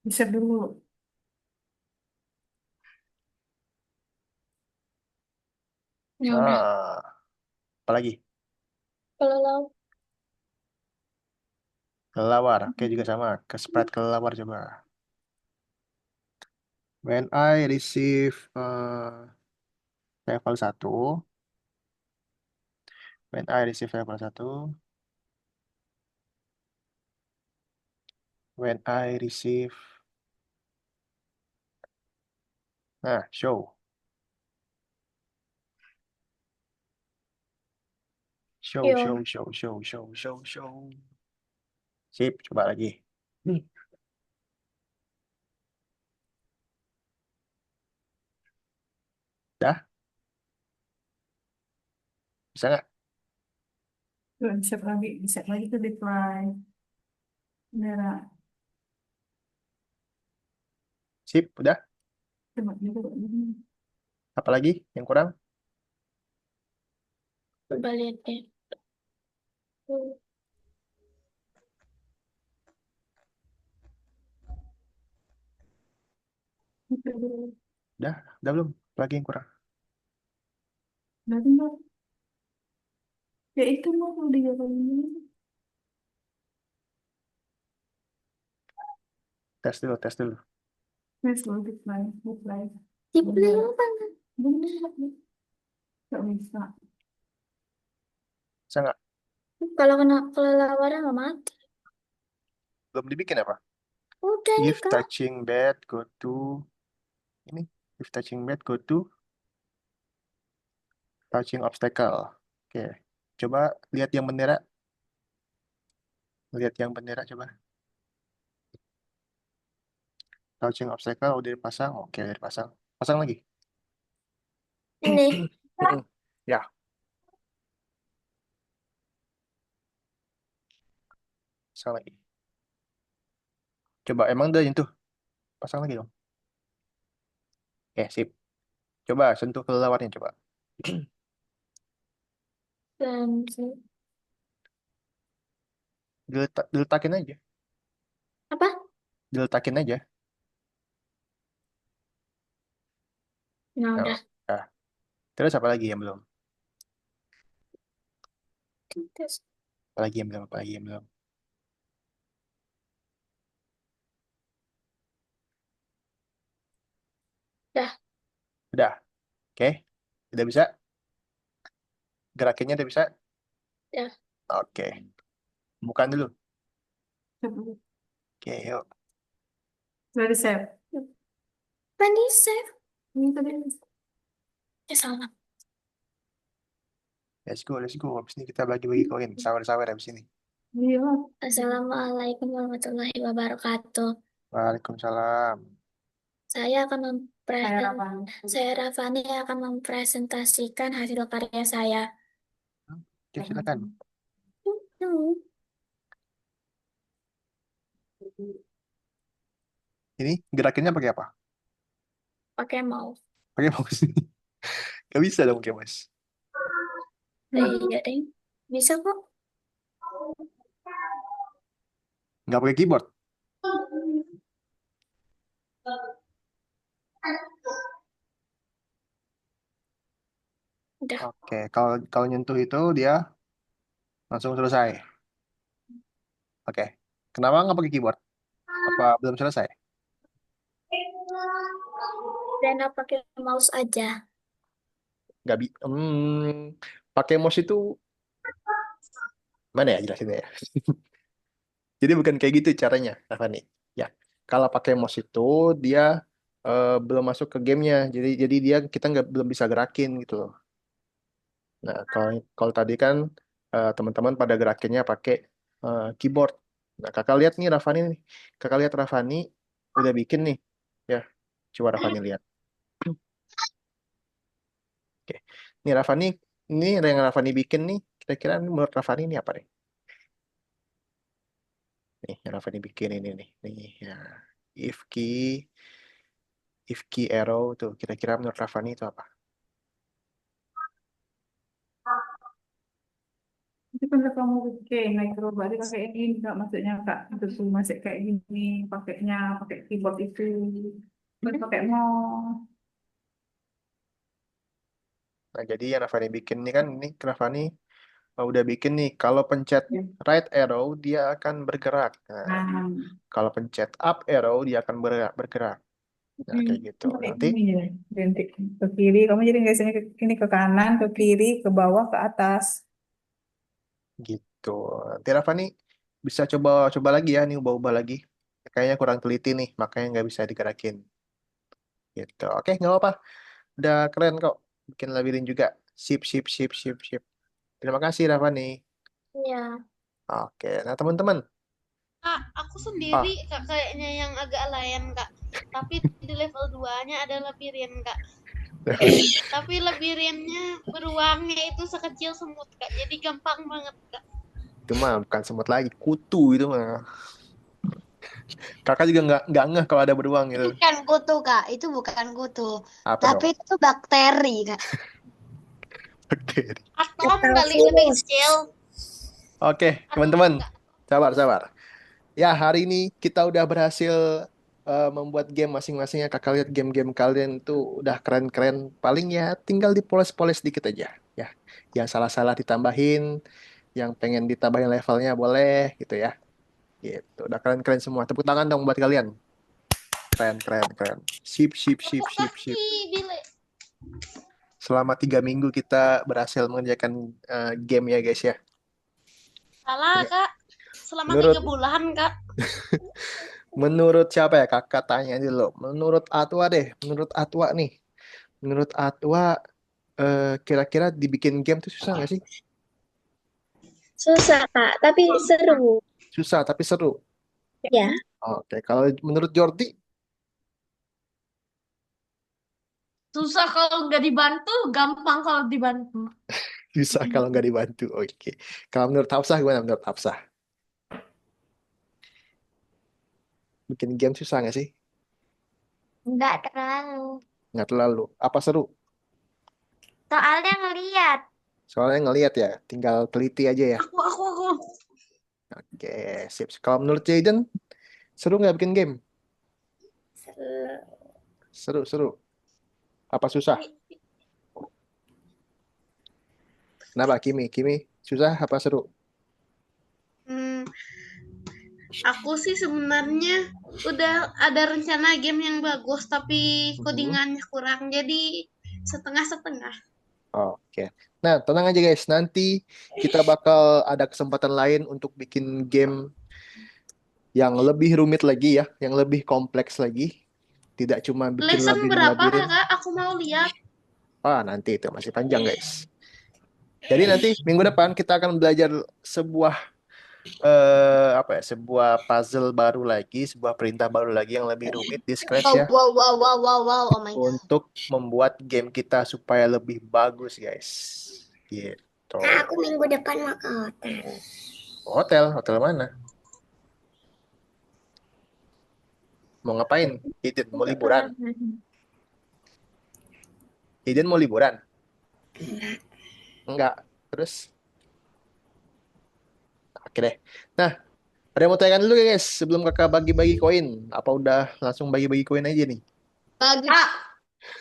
Di set dulu. Ya udah. Ah, apa lagi? Kalau Kelelawar. Oke, juga sama. Ke spread kelelawar coba. When I receive level 1. When I receive level 1. When I receive. Nah, show. Show, Iya. show, show, show, show, show, show. Sip, coba lagi. Dah? Bisa nggak? Di set lagi ke decline. Merah. Sip, udah? Coba juga. Apa lagi yang kurang? Coba lihat deh. Udah belum? Lagi yang kurang. Udah tinggal. Ya itu mau dijalanin. Tes dulu. Wes lo reply. Diplay Bener. apa? Bener. Gak bisa. Bisa nggak? Kalau kena kelelawar nggak mati. Belum dibikin apa? Udah nih If kak. touching bed, go to ini. If touching bed, go to touching obstacle. Oke. Coba lihat yang bendera. Lihat yang bendera coba. Touching obstacle udah dipasang. Oke, udah dipasang. Pasang lagi. Ini. Ya, pasang lagi. Coba emang udah nyentuh. Pasang lagi dong. Oke, sip. Coba sentuh kelelawarnya coba. Dan Diletakin aja. apa? Diletakin aja. Nah Oh, udah. ya. Terus apa lagi yang belum? Tes. Apa lagi yang belum? Apa lagi yang belum? Dah. Udah. Oke. Udah bisa? Gerakinnya udah bisa? Ya. Oke. Bukan dulu. Coba. Oke, yuk. Sudah di save. Tadi save. Ini tadi. Salah. Let's go. Habis ini kita bagi-bagi koin. Sawer-sawer habis ini. Iya. Assalamualaikum warahmatullahi wabarakatuh. Waalaikumsalam. Saya akan Saya Rapan. Saya Rafani akan mempresentasikan hasil karya saya. Oke, silakan. Ini gerakinnya pakai apa? Pakai mouse. Pakai mouse. Gak bisa dong pakai mouse. Iya deh. Bisa kok. Nggak pakai keyboard. Udah. Oke, kalau nyentuh itu dia langsung selesai. Oke. Kenapa nggak pakai keyboard? Apa belum selesai? Dan pakai mouse aja. Nggak bi. Pakai mouse itu mana ya jelasinnya ya? Jadi bukan kayak gitu caranya, Rafani. Ya, kalau pakai mouse itu dia belum masuk ke gamenya. Jadi dia kita nggak belum bisa gerakin gitu loh. Nah, kalau tadi kan teman-teman pada gerakinnya pakai keyboard. Nah, kakak lihat nih Rafani nih. Kakak lihat Rafani udah bikin nih. Ya, coba Rafani lihat. Oke. Nih Rafani, ini yang Rafani bikin nih. Kira-kira menurut Rafani ini apa nih? Nih, yang Rafani bikin ini nih. Nih, ya. If key arrow tuh. Kira-kira menurut Rafani itu apa? Itu kan kamu bikin micro berarti pakai ini enggak maksudnya kak itu tuh masih kayak gini pakainya pakai keyboard itu bukan pakai mouse. Nah, jadi yang Rafani bikin nih kan, ini Rafani udah bikin nih. Kalau pencet Ya. right arrow, dia akan bergerak. Nah, Nah, kalau pencet up arrow, dia akan bergerak. Nah, kayak gitu. pakai Nanti ini ya ganti ke kiri kamu jadi gesernya ke ini ke kanan ke kiri ke bawah ke atas. gitu. Nanti Rafani bisa coba lagi ya, nih ubah-ubah lagi. Kayaknya kurang teliti nih, makanya nggak bisa digerakin. Gitu. Oke, nggak apa-apa. Udah keren kok. Bikin labirin juga. Sip. Terima kasih, Rafani. Iya. Oke, nah teman-teman. Kak, aku sendiri kak kayaknya yang agak layan kak. Tapi di level 2-nya ada labirin kak. Tapi labirinnya beruangnya itu sekecil semut kak. Jadi gampang banget kak. Itu mah bukan semut lagi, kutu itu mah. Kakak juga nggak ngeh kalau ada beruang gitu. Bukan kutu, Kak. Itu bukan kutu. Apa Tapi dong? itu bakteri, Kak. Bakteri. Atom kali lebih kecil. Oke, teman-teman. Sabar. Ya, hari ini kita udah berhasil membuat game masing-masingnya. Kakak lihat game-game kalian itu udah keren-keren. Paling ya tinggal dipoles-poles dikit aja ya. Yang salah-salah ditambahin, yang pengen ditambahin levelnya boleh gitu ya. Gitu. Udah keren-keren semua. Tepuk tangan dong buat kalian. Keren, keren, keren. Sip, sip, sip, sip, sip. Bile. Selama 3 minggu kita berhasil mengerjakan game ya guys ya. Salah, Kak. Selama Menurut 3 bulan, Kak. menurut siapa ya kakak tanya dulu. Menurut Atwa deh. Menurut Atwa nih. Menurut Atwa kira-kira dibikin game tuh susah nggak sih? Susah, Kak, tapi seru. Susah tapi seru. Ya. Oke, kalau menurut Jordi Susah kalau nggak dibantu, gampang kalau dibantu. susah kalau nggak dibantu. Oke. Kalau menurut Hafsah gimana menurut Hafsah? Bikin game susah nggak sih? Enggak terlalu. Nggak terlalu. Apa seru? Soalnya ngeliat. Soalnya ngelihat ya, tinggal teliti aja ya. Aku. Oke, sip. Kalau menurut Jaden, seru nggak bikin game? Seru, seru. Apa susah? Kenapa Kimi? Kimi, susah apa seru? Aku sih sebenarnya udah ada rencana game yang bagus, tapi codingannya kurang. Jadi setengah-setengah. Oke. Nah, tenang aja guys. Nanti kita bakal ada kesempatan lain untuk bikin game yang lebih rumit lagi ya, yang lebih kompleks lagi. Tidak cuma bikin Lesson berapa, labirin-labirin. Kak? Aku mau lihat. Nanti itu masih panjang guys. Jadi nanti minggu depan kita akan belajar sebuah sebuah puzzle baru lagi, sebuah perintah baru lagi yang lebih rumit di Scratch ya, Wow, wow, wow, wow, wow. Oh my God. untuk membuat game kita supaya lebih bagus guys. Gitu. Kak, aku minggu depan mau ke hotel. Hotel, hotel mana? Mau ngapain? Iden mau liburan. Iden mau liburan? Enggak. Terus? Oke deh. Nah, ada yang mau tanyakan dulu guys sebelum kakak bagi-bagi koin. Apa udah langsung bagi-bagi koin aja nih? Bagi,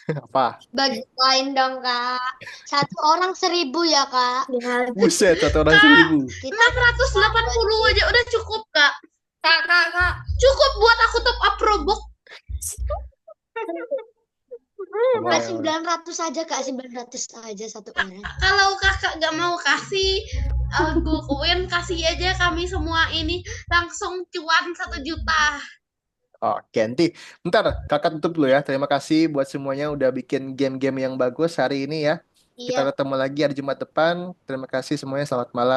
Apa? bagi koin dong, Kak. 1 orang 1.000 ya, Kak. Buset, 1 orang 1.000. 680 aja udah cukup, Kak. Kak. Cukup buat aku top up Robux. Kak, 900 aja, Kak. 900 aja 1 orang. Kalau kakak gak mau kasih aku koin, kasih aja kami semua ini langsung cuan 1 juta. Oke, nanti bentar kakak tutup dulu ya. Terima kasih buat semuanya udah bikin game-game yang bagus hari ini ya. Kita Iya. ketemu lagi hari Jumat depan. Terima kasih semuanya. Selamat malam.